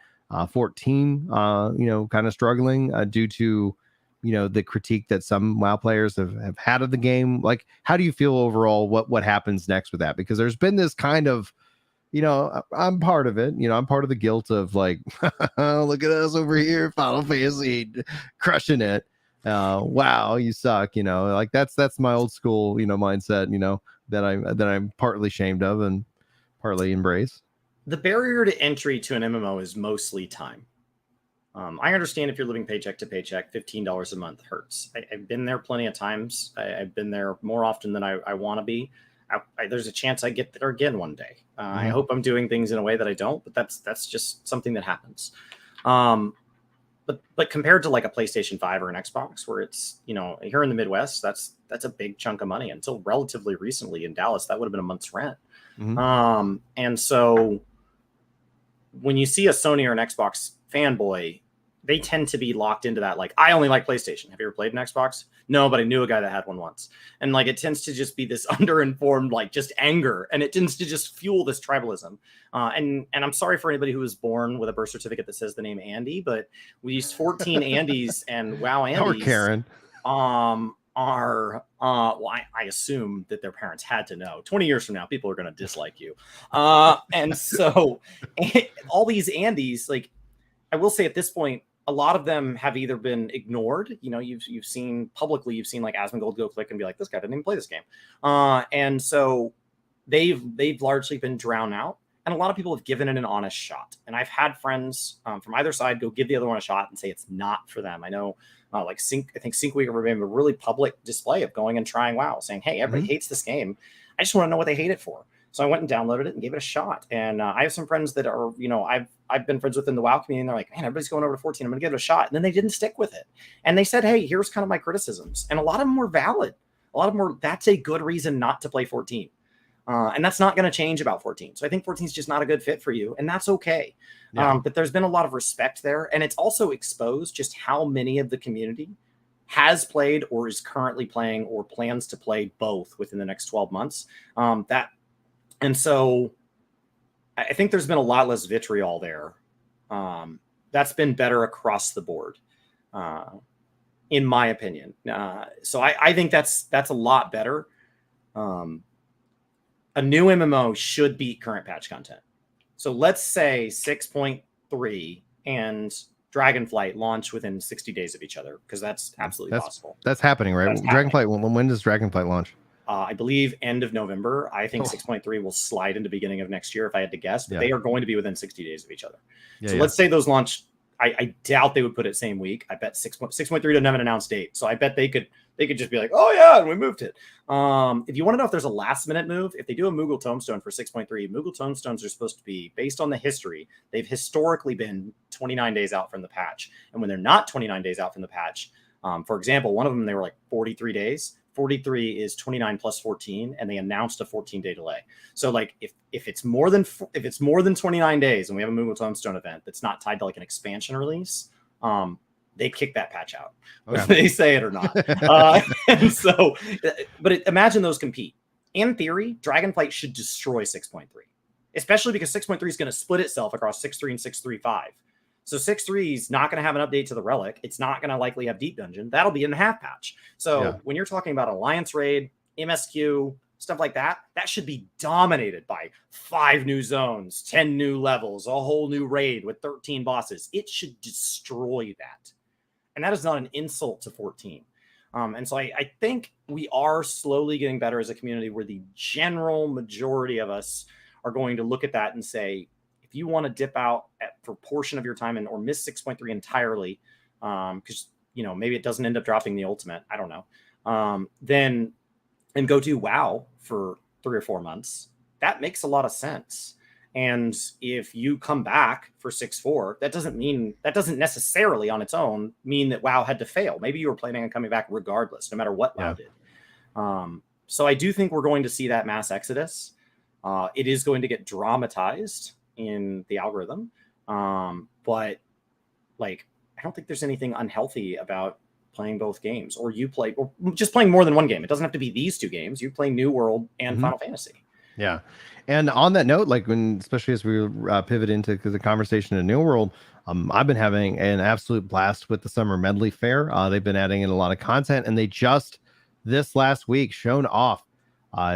14 kind of struggling due to the critique that some WoW players have had of the game? Like, how do you feel overall? What happens next with that? Because there's been this kind of, I'm part of it. I'm part of the guilt of like, look at us over here, Final Fantasy crushing it. Wow, you suck. Like that's my old school, mindset, that I'm partly ashamed of and partly embrace. The barrier to entry to an MMO is mostly time. I understand if you're living paycheck to paycheck, $15 a month hurts. I've been there plenty of times. I've been there more often than I want to be. There's a chance I get there again one day. I hope I'm doing things in a way that I don't, but that's just something that happens. But compared to like a PlayStation 5 or an Xbox, where it's, here in the Midwest, that's a big chunk of money. Until relatively recently in Dallas, that would have been a month's rent. And so when you see a Sony or an Xbox fanboy, they tend to be locked into that. Like, I only like PlayStation. Have you ever played an Xbox? No, but I knew a guy that had one once. And like, it tends to just be this underinformed, like just anger. And it tends to just fuel this tribalism. And I'm sorry for anybody who was born with a birth certificate that says the name Andy, but we used 14 Andys and WoW Andys. Or Karen. I assume that their parents had to know. 20 years from now, people are going to dislike you. And so all these Andys, like, I will say at this point, a lot of them have either been ignored. You've seen publicly, you've seen like Asmongold go click and be like, this guy didn't even play this game. And so they've largely been drowned out. And a lot of people have given it an honest shot. And I've had friends from either side go give the other one a shot and say it's not for them. I know I think Sync Week made a really public display of going and trying WoW, saying, hey, everybody hates this game. I just want to know what they hate it for. So I went and downloaded it and gave it a shot. And I have some friends that are, I've been friends with in the WoW community, and they're like, man, everybody's going over to 14. I'm going to give it a shot. And then they didn't stick with it. And they said, hey, here's kind of my criticisms. And a lot of them were valid. A lot of them were, that's a good reason not to play 14. And that's not going to change about 14. So I think 14 is just not a good fit for you. And that's okay. Yeah. But there's been a lot of respect there. And it's also exposed just how many of the community has played or is currently playing or plans to play both within the next 12 months. And so I think there's been a lot less vitriol there. That's been better across the board, in my opinion. So I think that's a lot better. A new MMO should beat current patch content. So let's say 6.3 and Dragonflight launch within 60 days of each other, because that's absolutely possible. That's happening, right? That's Dragonflight, when does Dragonflight launch? I believe end of November. I think 6.3 will slide into beginning of next year, if I had to guess. But they are going to be within 60 days of each other. So let's say those launch. I doubt they would put it same week. I bet 6.3 doesn't have an announced date. So I bet they could just be like, oh yeah, and we moved it. If you want to know if there's a last minute move, if they do a Moogle Tombstone for 6.3, Moogle Tombstones are supposed to be, based on the history, they've historically been 29 days out from the patch. And when they're not 29 days out from the patch, for example, one of them, they were like 43 days. 43 is 29 plus 14, and they announced a 14-day delay. So like if it's more than 29 days and we have a Moogle Tombstone event that's not tied to like an expansion release, they kick that patch out, whether they say it or not. And so, but imagine those compete. In theory, Dragonflight should destroy 6.3, especially because 6.3 is going to split itself across 6.3 and 6.3.5. So 6.3 is not going to have an update to the Relic. It's not going to likely have Deep Dungeon. That'll be in the half patch. So when you're talking about Alliance Raid, MSQ, stuff like that, that should be dominated by 5 new zones, 10 new levels, a whole new raid with 13 bosses. It should destroy that. And that is not an insult to 14. And so I think we are slowly getting better as a community, where the general majority of us are going to look at that and say, if you want to dip out for a portion of your time or miss 6.3 entirely, because maybe it doesn't end up dropping the ultimate, I don't know, then and go do WoW for 3 or 4 months, that makes a lot of sense. And if you come back for 6.4, that doesn't necessarily on its own mean that WoW had to fail. Maybe you were planning on coming back regardless, no matter what WoW did. So I do think we're going to see that mass exodus. It is going to get dramatized in the algorithm. But like, I don't think there's anything unhealthy about playing both games, or just playing more than one game. It doesn't have to be these 2 games. You play New World and Final Fantasy. Yeah. And on that note, like especially as we pivot into the conversation in New World, I've been having an absolute blast with the Summer Medley Fair. They've been adding in a lot of content, and they just this last week shown off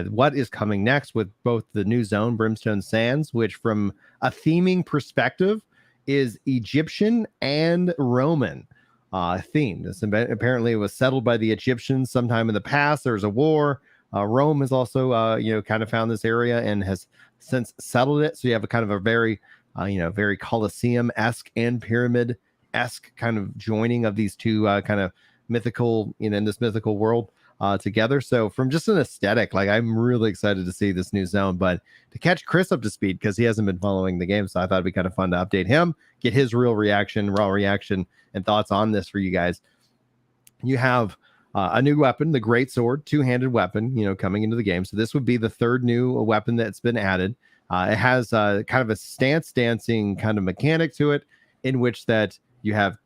what is coming next with both the new zone, Brimstone Sands, which from a theming perspective is Egyptian and Roman themed. This apparently was settled by the Egyptians sometime in the past. There was a war. Rome has also, kind of found this area and has since settled it. So you have a kind of a very, very Colosseum-esque and pyramid-esque kind of joining of these two kind of mythical, in this mythical world together. So from just an aesthetic, like I'm really excited to see this new zone, but to catch Chris up to speed, because he hasn't been following the game. So I thought it'd be kind of fun to update him, get his raw reaction and thoughts on this for you guys. You have a new weapon, the Great Sword, 2-handed weapon, coming into the game. So this would be the 3rd new weapon that's been added. It has kind of a stance dancing kind of mechanic to it, in which that you have,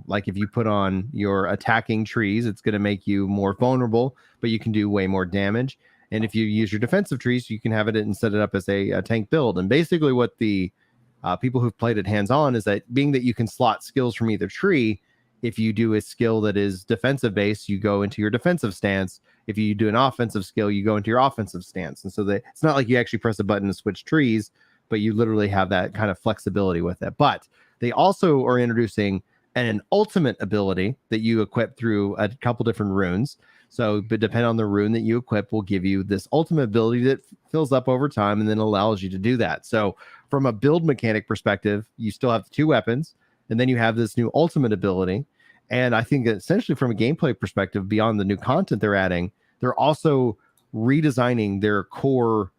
like if you put on your attacking trees, it's going to make you more vulnerable, but you can do way more damage. And if you use your defensive trees, you can have it and set it up as a tank build. And basically what the people who've played it hands-on is that, being that you can slot skills from either tree, if you do a skill that is defensive based, you go into your defensive stance. If you do an offensive skill, you go into your offensive stance. And so it's not like you actually press a button to switch trees, but you literally have that kind of flexibility with it. But they also are introducing an ultimate ability that you equip through a couple different runes. So, but depending on the rune that you equip will give you this ultimate ability that fills up over time and then allows you to do that. So from a build mechanic perspective, you still have the 2 weapons, and then you have this new ultimate ability. And I think that essentially from a gameplay perspective, beyond the new content they're adding, they're also redesigning their core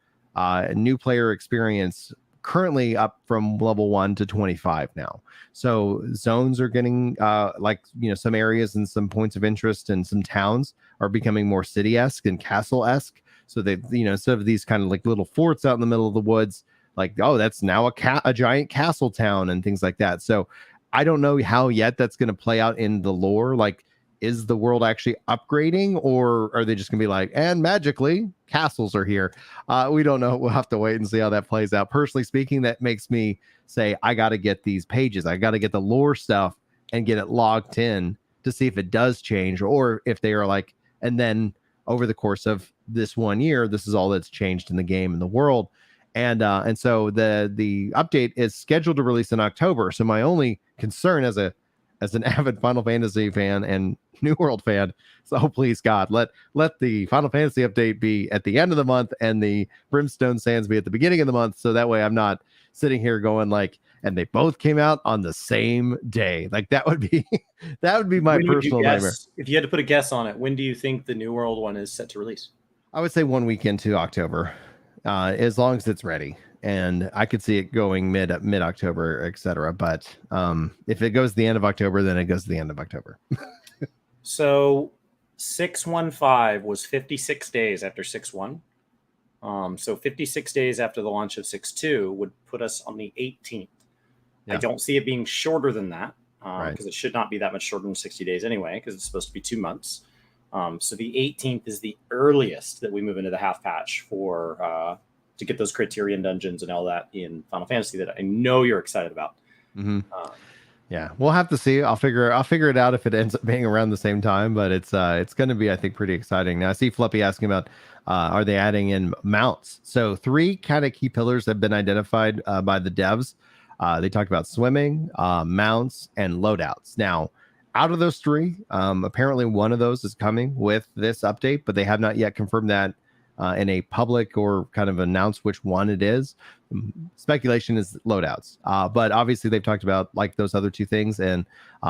new player experience currently up from level 1 to 25 now. So zones are getting some areas and some points of interest and some towns are becoming more city-esque and castle-esque. So they, instead of these kind of like little forts out in the middle of the woods, like, oh, that's now a giant castle town and things like that. So I don't know how yet that's going to play out in the lore. Like, is the world actually upgrading, or are they just gonna be like, and magically castles are here? We don't know. We'll have to wait and see how that plays out. Personally speaking, that makes me say I got to get these pages. I got to get the lore stuff and get it logged in to see if it does change, or if they are like, and then over the course of this 1 year, this is all that's changed in the game and the world. And so the update is scheduled to release in October. So my only concern as an avid Final Fantasy fan and New World fan, so please God, let the Final Fantasy update be at the end of the month and the Brimstone Sands be at the beginning of the month, so that way I'm not sitting here going like, and they both came out on the same day. Like that would be my personal nightmare. If you had to put a guess on it, when do you think the New World one is set to release? I would say 1 week into October, as long as it's ready. And I could see it going mid October, etc. But if it goes the end of October, then it goes to the end of October. So 615 was 56 days after 6-1. So 56 days after the launch of 6-2 would put us on the 18th. Yeah. I don't see it being shorter than that, because it should not be that much shorter than 60 days anyway, because it's supposed to be 2 months. So the 18th is the earliest that we move into the half patch for to get those Criterion dungeons and all that in Final Fantasy that I know you're excited about. Mm-hmm. Yeah, we'll have to see. I'll figure it out if it ends up being around the same time, but it's going to be, I think, pretty exciting. Now I see Fluppy asking about are they adding in mounts? So 3 kind of key pillars have been identified by the devs. They talked about swimming, mounts, and loadouts. Now, out of those 3, apparently one of those is coming with this update, but they have not yet confirmed that in a public or kind of announced which one it is. Speculation is loadouts, but obviously they've talked about like those other 2 things, and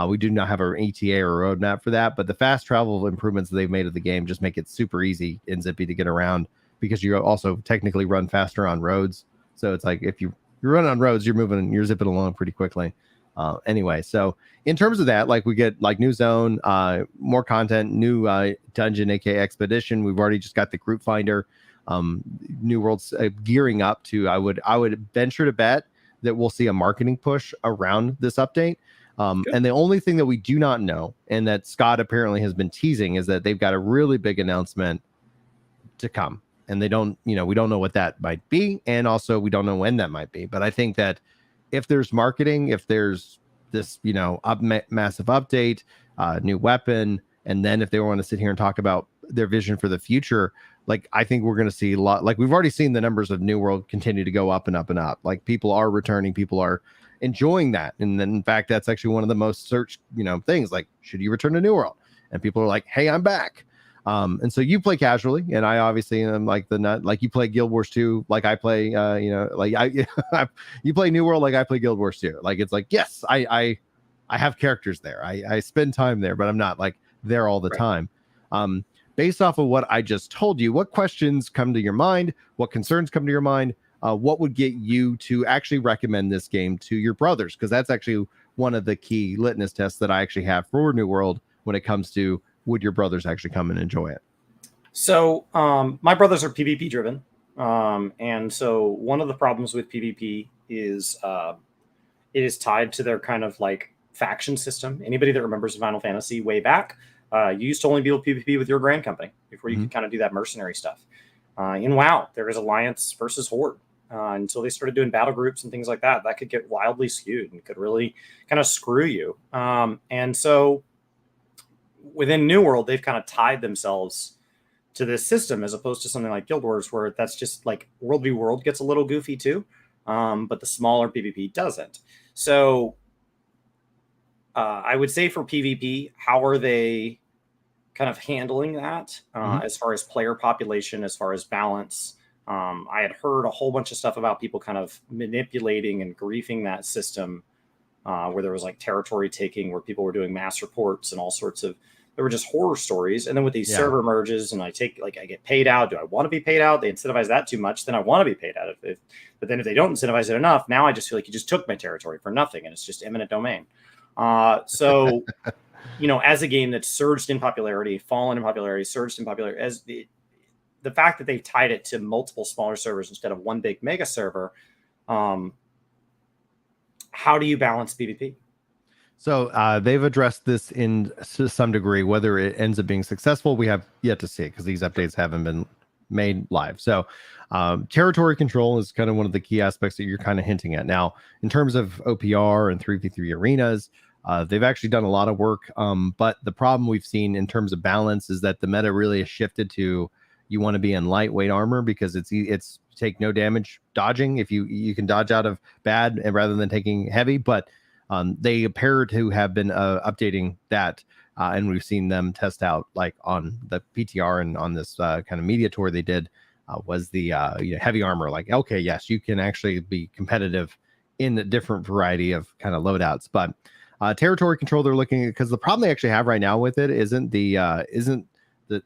we do not have an ETA or a roadmap for that. But the fast travel improvements that they've made of the game just make it super easy and zippy to get around, because you also technically run faster on roads. So it's like if you run on roads, you're zipping along pretty quickly. Anyway, so in terms of that, like we get like new zone, more content, new dungeon, aka expedition. We've already just got the group finder. New World's gearing up to, I would venture to bet that we'll see a marketing push around this update. And the only thing that we do not know, and that Scott apparently has been teasing, is that they've got a really big announcement to come. And they don't, we don't know what that might be. And also we don't know when that might be. But I think that if there's marketing, if there's this, massive update, new weapon, and then if they want to sit here and talk about their vision for the future, like I think we're going to see a lot. Like we've already seen the numbers of New World continue to go up and up and up. Like people are returning, people are enjoying that, and then in fact that's actually one of the most searched things. Like, should you return to New World? And people are like, hey, I'm back. And so you play casually, and I obviously am like the nut. Like you play Guild Wars 2, like I play, you play New World like I play Guild Wars 2. Like it's like, yes, I have characters there. I spend time there, but I'm not like there all the time. Based off of what I just told you, what questions come to your mind? What concerns come to your mind? What would get you to actually recommend this game to your brothers? Because that's actually one of the key litmus tests that I actually have for New World when it comes to, would your brothers actually come and enjoy it? So my brothers are PvP driven. And so one of the problems with PvP is it is tied to their kind of like faction system. Anybody that remembers Final Fantasy way back, you used to only be able to PvP with your grand company before you could kind of do that mercenary stuff. In WoW, there is Alliance versus Horde. Until they started doing battle groups and things like that, that could get wildly skewed and could really kind of screw you. And so within New World, they've kind of tied themselves to this system as opposed to something like Guild Wars, where that's just like World v World gets a little goofy too, but the smaller PvP doesn't. So I would say for PvP, how are they kind of handling that as far as player population, as far as balance? I had heard a whole bunch of stuff about people kind of manipulating and griefing that system, where there was like territory taking, where people were doing mass reports and all sorts of there were just horror stories. And then with these Yeah. server merges, and I get paid out. Do I want to be paid out? They incentivize that too much, then I want to be paid out. But then if they don't incentivize it enough, now I just feel like you just took my territory for nothing, and it's just eminent domain. So as a game that's surged in popularity, fallen in popularity, surged in popularity, as the fact that they've tied it to multiple smaller servers instead of one big mega server, how do you balance PvP? So they've addressed this in some degree. Whether it ends up being successful, we have yet to see, because these updates haven't been made live. So territory control is kind of one of the key aspects that you're kind of hinting at. Now, in terms of OPR and 3v3 arenas, they've actually done a lot of work. But the problem we've seen in terms of balance is that the meta really has shifted to, you want to be in lightweight armor because it's take no damage dodging. If you can dodge out of bad and rather than taking heavy, but they appear to have been updating that, and we've seen them test out, like on the PTR and on this kind of media tour they did, was the heavy armor. Like, okay, yes, you can actually be competitive in a different variety of kind of loadouts. But territory control, they're looking at, because the problem they actually have right now with it isn't the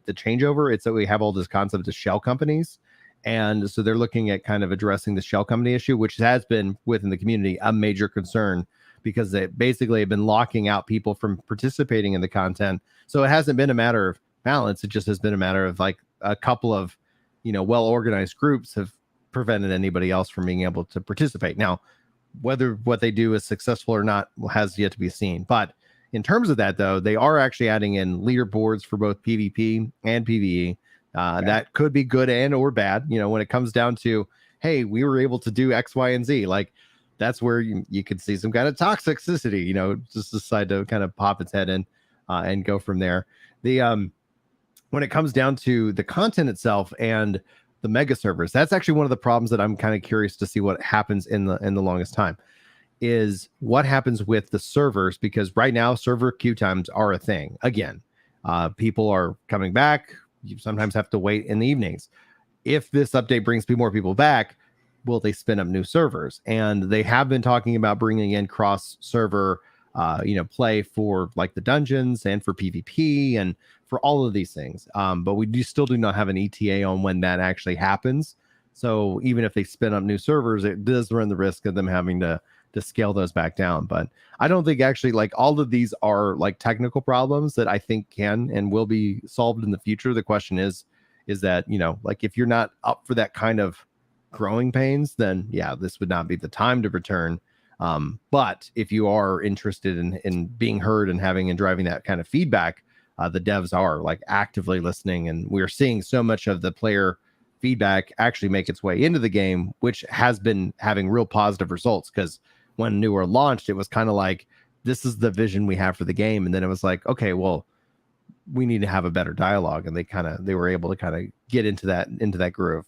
changeover. It's that we have all this concept of shell companies. And so they're looking at kind of addressing the shell company issue, which has been within the community a major concern, because they basically have been locking out people from participating in the content. So it hasn't been a matter of balance. It just has been a matter of like a couple of, well-organized groups have prevented anybody else from being able to participate. Now, whether what they do is successful or not has yet to be seen. But in terms of that, though, they are actually adding in leaderboards for both PvP and PvE. That could be good and or bad. When it comes down to, hey, we were able to do X, Y, and Z, like, that's where you could see some kind of toxicity, just decide to kind of pop its head in and go from there. When it comes down to the content itself and the mega servers, that's actually one of the problems that I'm kind of curious to see what happens in the longest time, is what happens with the servers, because right now server queue times are a thing. Again, people are coming back. You sometimes have to wait in the evenings. If this update brings more people back, will they spin up new servers? And they have been talking about bringing in cross server, play for like the dungeons and for PvP and for all of these things. But we still do not have an ETA on when that actually happens. So even if they spin up new servers, it does run the risk of them having to scale those back down. But I don't think actually, like, all of these are like technical problems that I think can and will be solved in the future. The question is that, like, if you're not up for that kind of growing pains, then yeah, this would not be the time to return. But if you are interested in being heard and having and driving that kind of feedback, the devs are like actively listening, and we're seeing so much of the player feedback actually make its way into the game, which has been having real positive results. Because when Newer launched, it was kind of like, this is the vision we have for the game, and then it was like, okay, well, we need to have a better dialogue, and they were able to kind of get into that groove.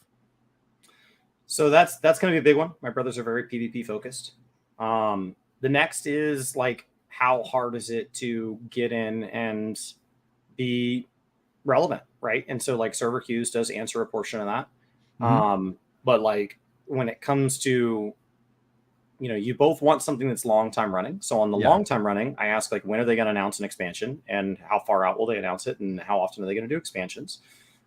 So that's going to be a big one. My brothers are very PvP focused. The next is like, how hard is it to get in and be relevant, right? And so like server queues does answer a portion of that. Mm-hmm. But like when it comes to, you both want something that's long time running. So on the long time running, I ask, like, when are they going to announce an expansion, and how far out will they announce it, and how often are they going to do expansions?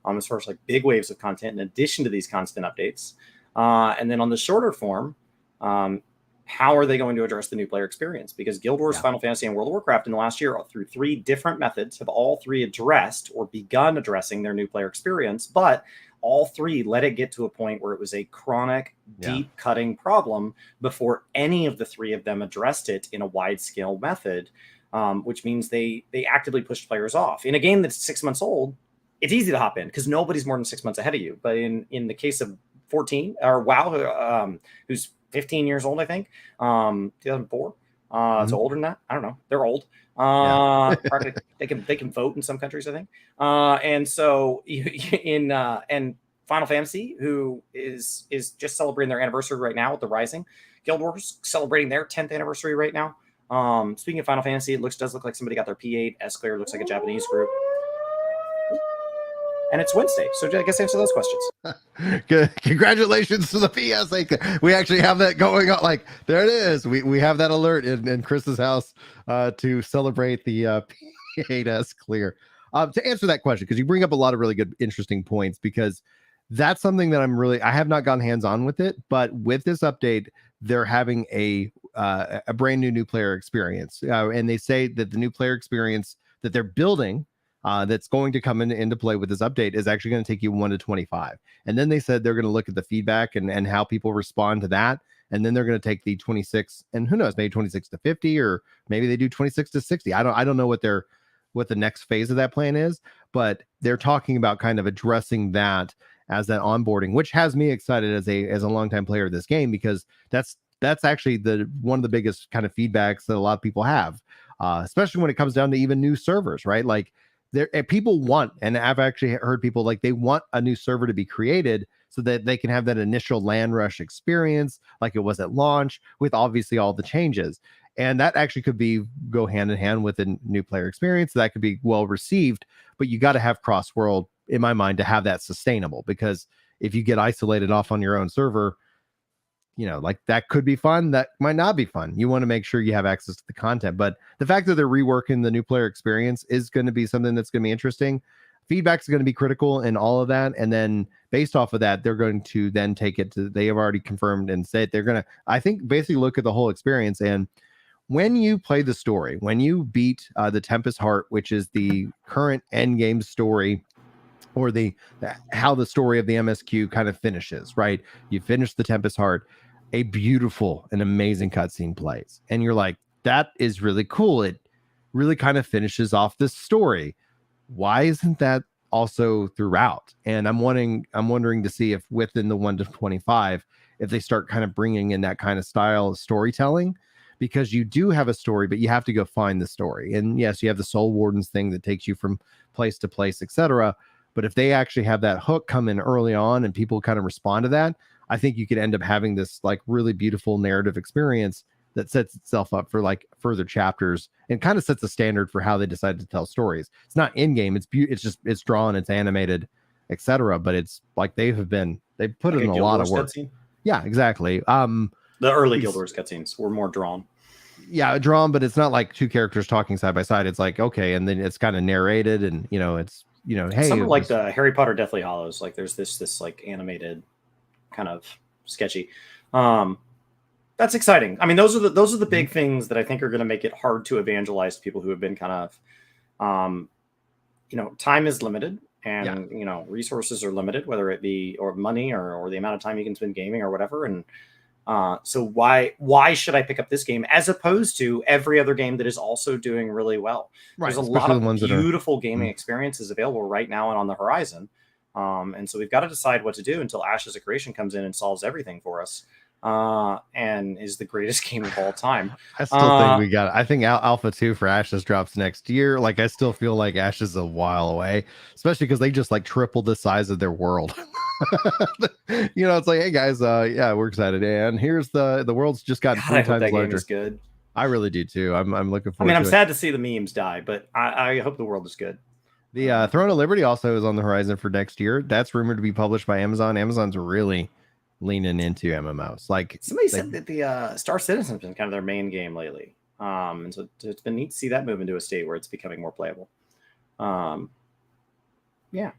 As far as like big waves of content in addition to these constant updates. And then on the shorter form, how are they going to address the new player experience? Because Guild Wars, Final Fantasy, and World of Warcraft in the last year, through 3 different methods, have all 3 addressed or begun addressing their new player experience. But all 3 let it get to a point where it was a chronic, deep cutting problem before any of the 3 of them addressed it in a wide scale method, which means they actively pushed players off. In a game that's 6 months old, it's easy to hop in because nobody's more than 6 months ahead of you. But in the case of 14 or WoW, who's 15 years old, I think, 2004. So older than that, I don't know. They're old. They can vote in some countries, I think. And so and Final Fantasy, who is just celebrating their anniversary right now with the Rising. Guild Wars celebrating their 10th anniversary right now. Speaking of Final Fantasy, it does look like somebody got their P8. Esclair looks like a Japanese group. And it's Wednesday, so I guess answer those questions. Good. Congratulations to the PS. We actually have that going on. Like, there it is. We have that alert in Chris's house to celebrate the appreciate us clear. To answer that question, because you bring up a lot of really good, interesting points, because that's something that I have not gone hands on with it, but with this update, they're having a brand new player experience, and they say that the new player experience that they're building, that's going to come into play with this update, is actually going to take you 1 to 25. And then they said they're going to look at the feedback and how people respond to that. And then they're going to take the 26, and who knows, maybe 26 to 50, or maybe they do 26 to 60. I don't know what the next phase of that plan is, but they're talking about kind of addressing that as that onboarding, which has me excited as a longtime player of this game, because that's actually one of the biggest kind of feedbacks that a lot of people have, especially when it comes down to even new servers, right? Like people want, and I've actually heard people like they want a new server to be created so that they can have that initial land rush experience like it was at launch, with obviously all the changes. And that actually could go hand in hand with a new player experience that could be well received. But you got to have cross world, in my mind, to have that sustainable, because if you get isolated off on your own server, like that could be fun, that might not be fun. You want to make sure you have access to the content. But the fact that they're reworking the new player experience is going to be something that's going to be interesting. Feedback is going to be critical in all of that. And then based off of that, they're going to then take it to, they have already confirmed and said they're going to, I think, basically look at the whole experience. And when you play the story, when you beat the Tempest Heart, which is the current end game story, or how the story of the MSQ kind of finishes, right? You finish the Tempest Heart, a beautiful and amazing cutscene plays, and you're like, that is really cool. It really kind of finishes off this story. Why isn't that also throughout? And I'm wondering to see if within the 1 to 25, if they start kind of bringing in that kind of style of storytelling, because you do have a story, but you have to go find the story. And yes, you have the Soul Wardens thing that takes you from place to place, etc. But if they actually have that hook come in early on and people kind of respond to that, I think you could end up having this like really beautiful narrative experience that sets itself up for like further chapters, and kind of sets a standard for how they decide to tell stories. It's not in game, it's drawn, it's animated, etc. But it's like they've put like in a lot of work. Cutscene? Yeah, exactly. The early Guild Wars cutscenes were more drawn. Yeah, drawn, but it's not like two characters talking side by side. It's like, okay, and then it's kind of narrated, and it's hey, some like the Harry Potter Deathly Hallows, like there's this like animated kind of sketchy. That's exciting. I mean, those are the big things that I think are going to make it hard to evangelize to people who have been kind of time is limited, and resources are limited, whether it be or money or the amount of time you can spend gaming or whatever. And so why should I pick up this game as opposed to every other game that is also doing really well? Right. There's a lot of beautiful gaming experiences available right now and on the horizon. And so we've got to decide what to do until Ashes of Creation comes in and solves everything for us. And is the greatest game of all time. I still think we got it. I think Alpha 2 for Ashes drops next year. Like, I still feel like Ashes is a while away, especially because they just like tripled the size of their world. It's like, hey guys, yeah, we're excited, and here's the world's just gotten 3 times larger. Game is good. I really do too. I'm looking forward. I'm sad to see the memes die, but I hope the world is good. The Throne of Liberty also is on the horizon for next year. That's rumored to be published by Amazon. Amazon's really leaning into MMOs. Like, somebody said that the Star Citizen has been kind of their main game lately. And so it's been neat to see that move into a state where it's becoming more playable. Yeah.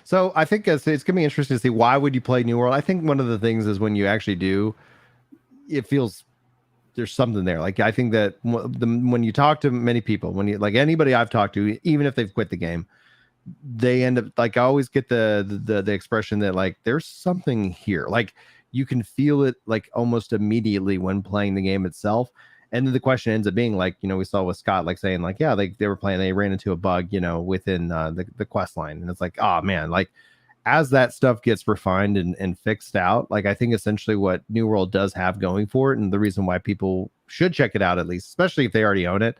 So I think it's going to be interesting to see, why would you play New World? I think one of the things is when you actually do, it feels there's something there. Like, I think that when you talk to many people, when you, like anybody I've talked to, even if they've quit the game, they end up, like, I always get the expression that like there's something here. Like, you can feel it like almost immediately when playing the game itself. And then the question ends up being like, we saw with Scott, like saying like, yeah, they were playing, they ran into a bug, within the quest line. And it's like, oh man, like as that stuff gets refined and fixed out, like I think essentially what New World does have going for it, and the reason why people should check it out, at least, especially if they already own it,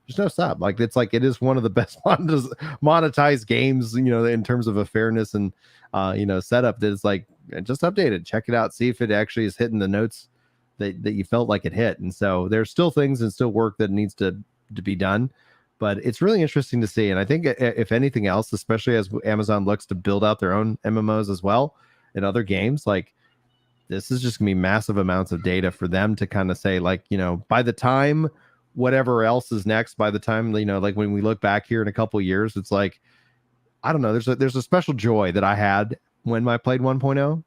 there's no sub. Like, it's like, it is one of the best monetized games, in terms of a fairness and, setup, that is like, just update it, check it out, see if it actually is hitting the notes that you felt like it hit. And so there's still things and still work that needs to be done, but it's really interesting to see. And I think if anything else, especially as Amazon looks to build out their own MMOs as well and other games, like, this is just gonna be massive amounts of data for them to kind of say, like, by the time whatever else is next by the time, you know, like when we look back here in a couple years, it's like, I don't know, there's a special joy that I had when I played 1.0.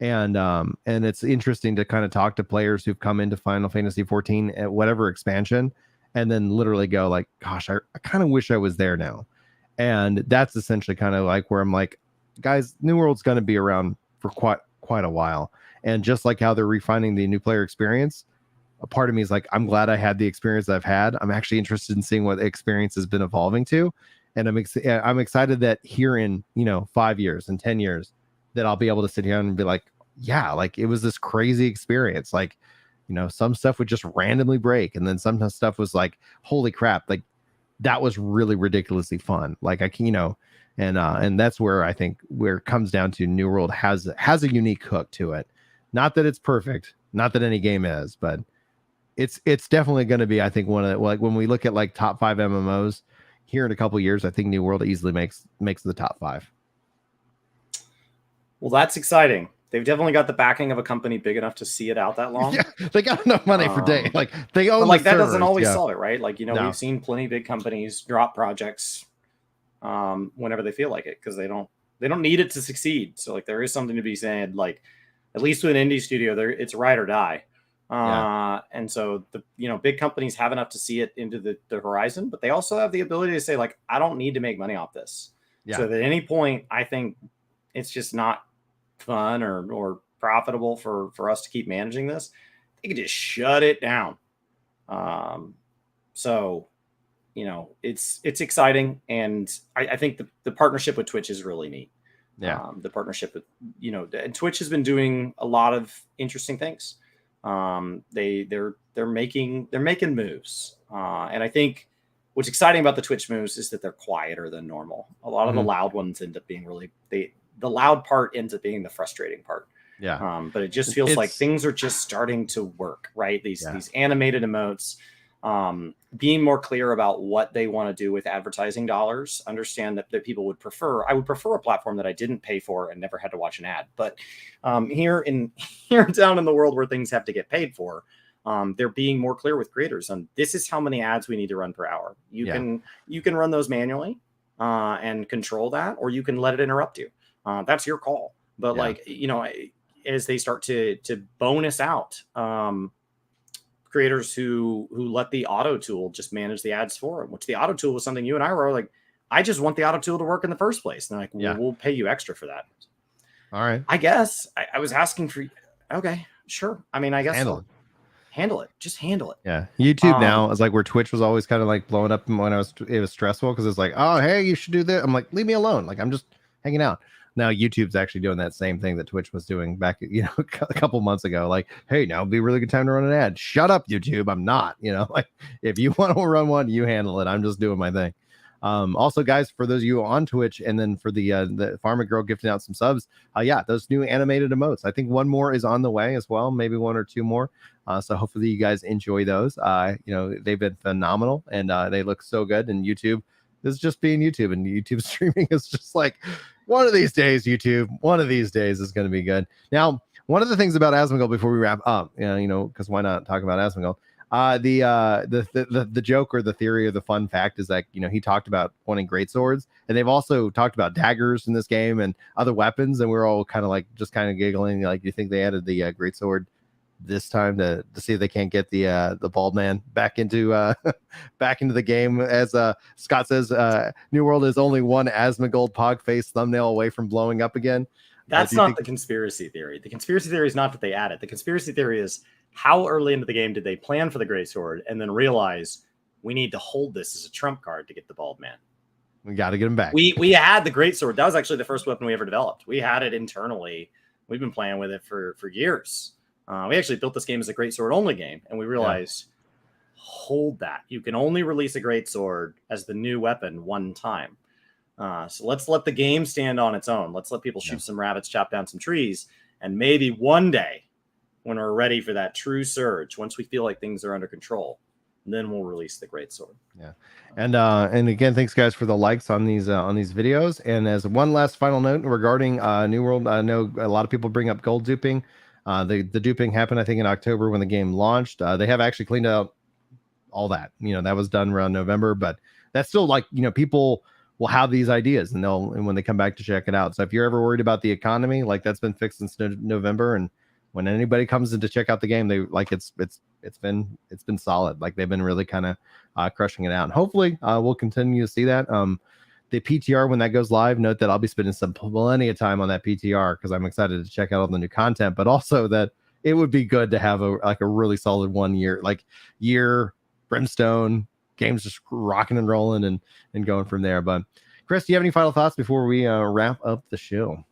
And it's interesting to kind of talk to players who've come into Final Fantasy 14 at whatever expansion and then literally go like, gosh, I kind of wish I was there now. And that's essentially kind of like where I'm like, guys, New World's going to be around for quite a while. And just like how they're refining the new player experience, a part of me is like, I'm glad I had the experience I've had. I'm actually interested in seeing what the experience has been evolving to. And I'm excited that here in, you know, 5 years and 10 years that I'll be able to sit here and be like, yeah, like it was this crazy experience. Like, you know, some stuff would just randomly break. And then some stuff was like, holy crap, like that was really ridiculously fun. Like I can, you know, and that's where I think where it comes down to New World has a unique hook to it. Not that it's perfect, not that any game is, but it's definitely going to be, I think, one of the, like when we look at like top 5 MMOs here in a couple years, I think New World easily makes the top 5. Well, that's exciting. They've definitely got the backing of a company big enough to see it out that long. Yeah, they got enough money for day. Like they own, but like the that servers. doesn't always Yeah. solve it, right? Like, you know, we've seen plenty of big companies drop projects whenever they feel like it because they don't need it to succeed. So like there is something to be said. Like at least with an indie studio, there it's ride or die. And so the, you know, big companies have enough to see it into the horizon, but they also have the ability to say like, I don't need to make money off this. Yeah. So that at any point, I think it's just not fun or profitable for us to keep managing this. They can just shut it down. So, you know, it's exciting. And I think the partnership with Twitch is really neat. Yeah. The partnership with, you know, and Twitch has been doing a lot of interesting things. They're making moves. And I think what's exciting about the Twitch moves is that they're quieter than normal. A lot of the loud ones end up being the loud part ends up being the frustrating part. Yeah. But it just feels like things are just starting to work, right? These animated emotes, being more clear about what they want to do with advertising dollars, understand that people would prefer. I would prefer a platform that I didn't pay for and never had to watch an ad. But here down in the world where things have to get paid for, they're being more clear with creators on this is how many ads we need to run per hour. You can run those manually and control that, or you can let it interrupt you. That's your call. But like, you know, as they start to bonus out creators who let the auto tool just manage the ads for them, which the auto tool was something you and I were like, I just want the auto tool to work in the first place. And they're like, well, we'll pay you extra for that. All right. I guess I was asking for, okay, sure. I mean, I guess handle it. Just handle it. Yeah. YouTube now is like where Twitch was always kind of like blowing up when it was stressful because it's like, oh, hey, you should do this. I'm like, leave me alone. Like I'm just hanging out. Now YouTube's actually doing that same thing that Twitch was doing back, you know, a couple months ago. Like, hey, now would be a really good time to run an ad. Shut up, YouTube. I'm not, you know, like if you want to run one, you handle it. I'm just doing my thing. Also, guys, for those of you on Twitch, and then for the Farmer Girl gifting out some subs, those new animated emotes. I think one more is on the way as well, maybe 1 or 2 more. So hopefully you guys enjoy those. You know, they've been phenomenal, and they look so good. And YouTube is just being YouTube, and YouTube streaming is just like one of these days. YouTube, one of these days is going to be good. Now, one of the things about Asmongold before we wrap up, you know, because why not talk about Asmongold? The joke or the theory or the fun fact is that, you know, he talked about wanting great swords, and they've also talked about daggers in this game and other weapons, and we're all kind of giggling like, you think they added the great sword this time to see if they can't get the bald man back into the game? As Scott says, New World is only one Asmongold pog face thumbnail away from blowing up again. That's not the conspiracy theory. The conspiracy theory is not that they added. The conspiracy theory is how early into the game did they plan for the great sword and then realize we need to hold this as a trump card to get the bald man. We got to get him back. We had the great sword. That was actually the first weapon we ever developed. We had it internally. We've been playing with it for years. We actually built this game as a great sword only game, and we realized, hold that. You can only release a great sword as the new weapon one time. So let's let the game stand on its own. Let's let people shoot some rabbits, chop down some trees, and maybe one day, when we're ready for that true surge, once we feel like things are under control, then we'll release the great sword. Yeah. And again, thanks guys for the likes on these videos. And as one last final note regarding New World, I know a lot of people bring up gold duping. The duping happened, I think, in October when the game launched. They have actually cleaned out all that. That was done around November, but that's still like, people will have these ideas and when they come back to check it out. So if you're ever worried about the economy, like that's been fixed since November. And when anybody comes in to check out the game, they like it's been solid. Like they've been really kind of crushing it out. And hopefully we'll continue to see that. The PTR, when that goes live, note that I'll be spending plenty of time on that PTR because I'm excited to check out all the new content, but also that it would be good to have a really solid 1 year Brimstone games just rocking and rolling and going from there. But Chris, do you have any final thoughts before we wrap up the show?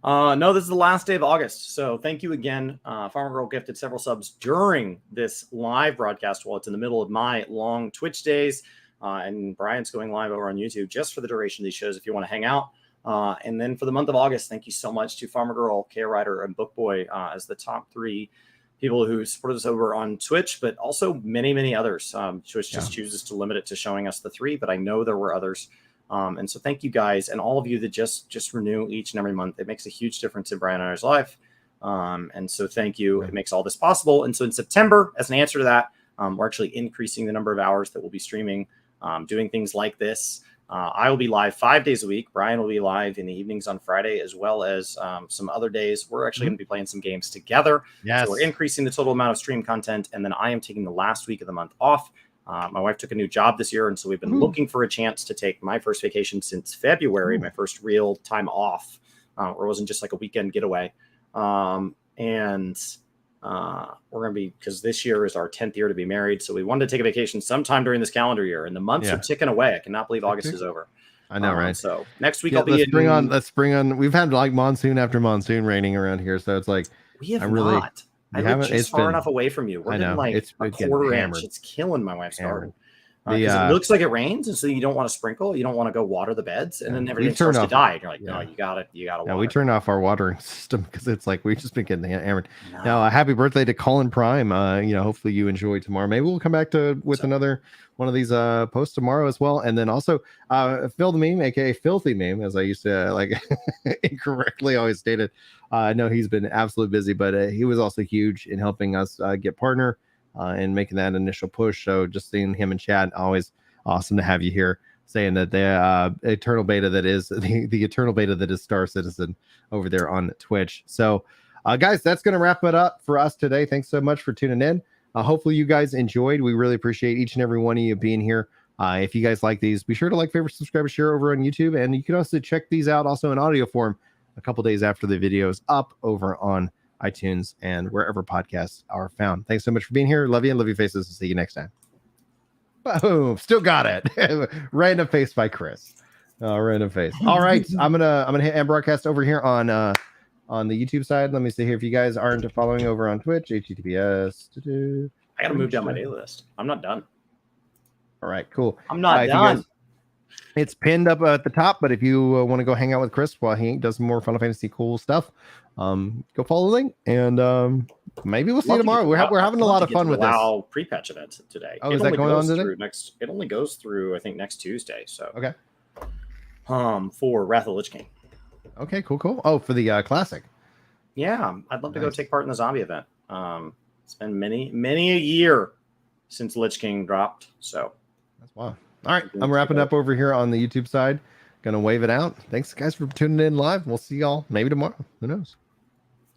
No, this is the last day of August. So thank you again. Farmer Girl gifted several subs during this live broadcast while it's in the middle of my long Twitch days. And Brian's going live over on YouTube just for the duration of these shows if you want to hang out. And then for the month of August, thank you so much to Farmer Girl, K Rider, and Bookboy as the top 3 people who supported us over on Twitch, but also many, many others. Twitch just chooses to limit it to showing us the 3, but I know there were others. And so thank you guys and all of you that just renew each and every month. It makes a huge difference in Brian and I's life. And so thank you. It makes all this possible. And so in September, as an answer to that, we're actually increasing the number of hours that we'll be streaming, doing things like this. I will be live 5 days a week. Brian will be live in the evenings on Friday, as well as some other days. We're actually going to be playing some games together. Yes. So we're increasing the total amount of stream content. And then I am taking the last week of the month off. My wife took a new job this year. And so we've been looking for a chance to take my first vacation since February, my first real time off, where it wasn't just like a weekend getaway. We're going to be, because this year is our 10th year to be married. So we wanted to take a vacation sometime during this calendar year, and the months are ticking away. I cannot believe August is over. I know, right? So next week I'll be let's bring on. We've had like monsoon after monsoon raining around here. So it's like, we have not. I live just far enough away from you. We're getting like a quarter inch. It's killing my wife's garden. It looks like it rains, and so you don't want to sprinkle. You don't want to go water the beds, and then everything starts to die. And you're like, no, you got to water. Yeah, we turned off our watering system because it's like we've just been getting hammered. No. Now, happy birthday to Colin Prime. Hopefully you enjoy tomorrow. Maybe we'll come back with another one of these posts tomorrow as well. And then also Phil the Meme, aka Filthy Meme, as I used to incorrectly always stated. I know he's been absolutely busy, but he was also huge in helping us get partner. And making that initial push. So just seeing him in chat, always awesome to have you here, saying that the eternal beta that is the eternal beta that is Star Citizen over there on Twitch. So guys, that's going to wrap it up for us today. Thanks so much for tuning in. Hopefully you guys enjoyed. We really appreciate each and every one of you being here. If you guys like these, be sure to like, favorite, subscribe, share over on YouTube. And you can also check these out also in audio form a couple days after the video is up over on iTunes and wherever podcasts are found. Thanks so much for being here. Love you and love your faces. See you next time. Boom. Still got it. Random face by Chris. Random face. All right. I'm gonna hit end broadcast over here on the YouTube side. Let me see here if you guys aren't following over on Twitch. HTTPS. I gotta move down my daily list. I'm not done. All right, cool. I'm not done. It's pinned up at the top, but if you want to go hang out with Chris while he does some more Final Fantasy cool stuff, go follow the link, and maybe we'll see you tomorrow. We're having a lot of fun with this. Pre-patch event today. Oh, is that going on today? It only goes through, I think, next Tuesday. So okay. For Wrath of the Lich King. Okay, cool. Oh, for the classic. Yeah, I'd love to go take part in the zombie event. It's been many a year since Lich King dropped. So that's wild. All right, I'm wrapping up over here on the YouTube side. Gonna wave it out. Thanks, guys, for tuning in live. We'll see y'all maybe tomorrow. Who knows?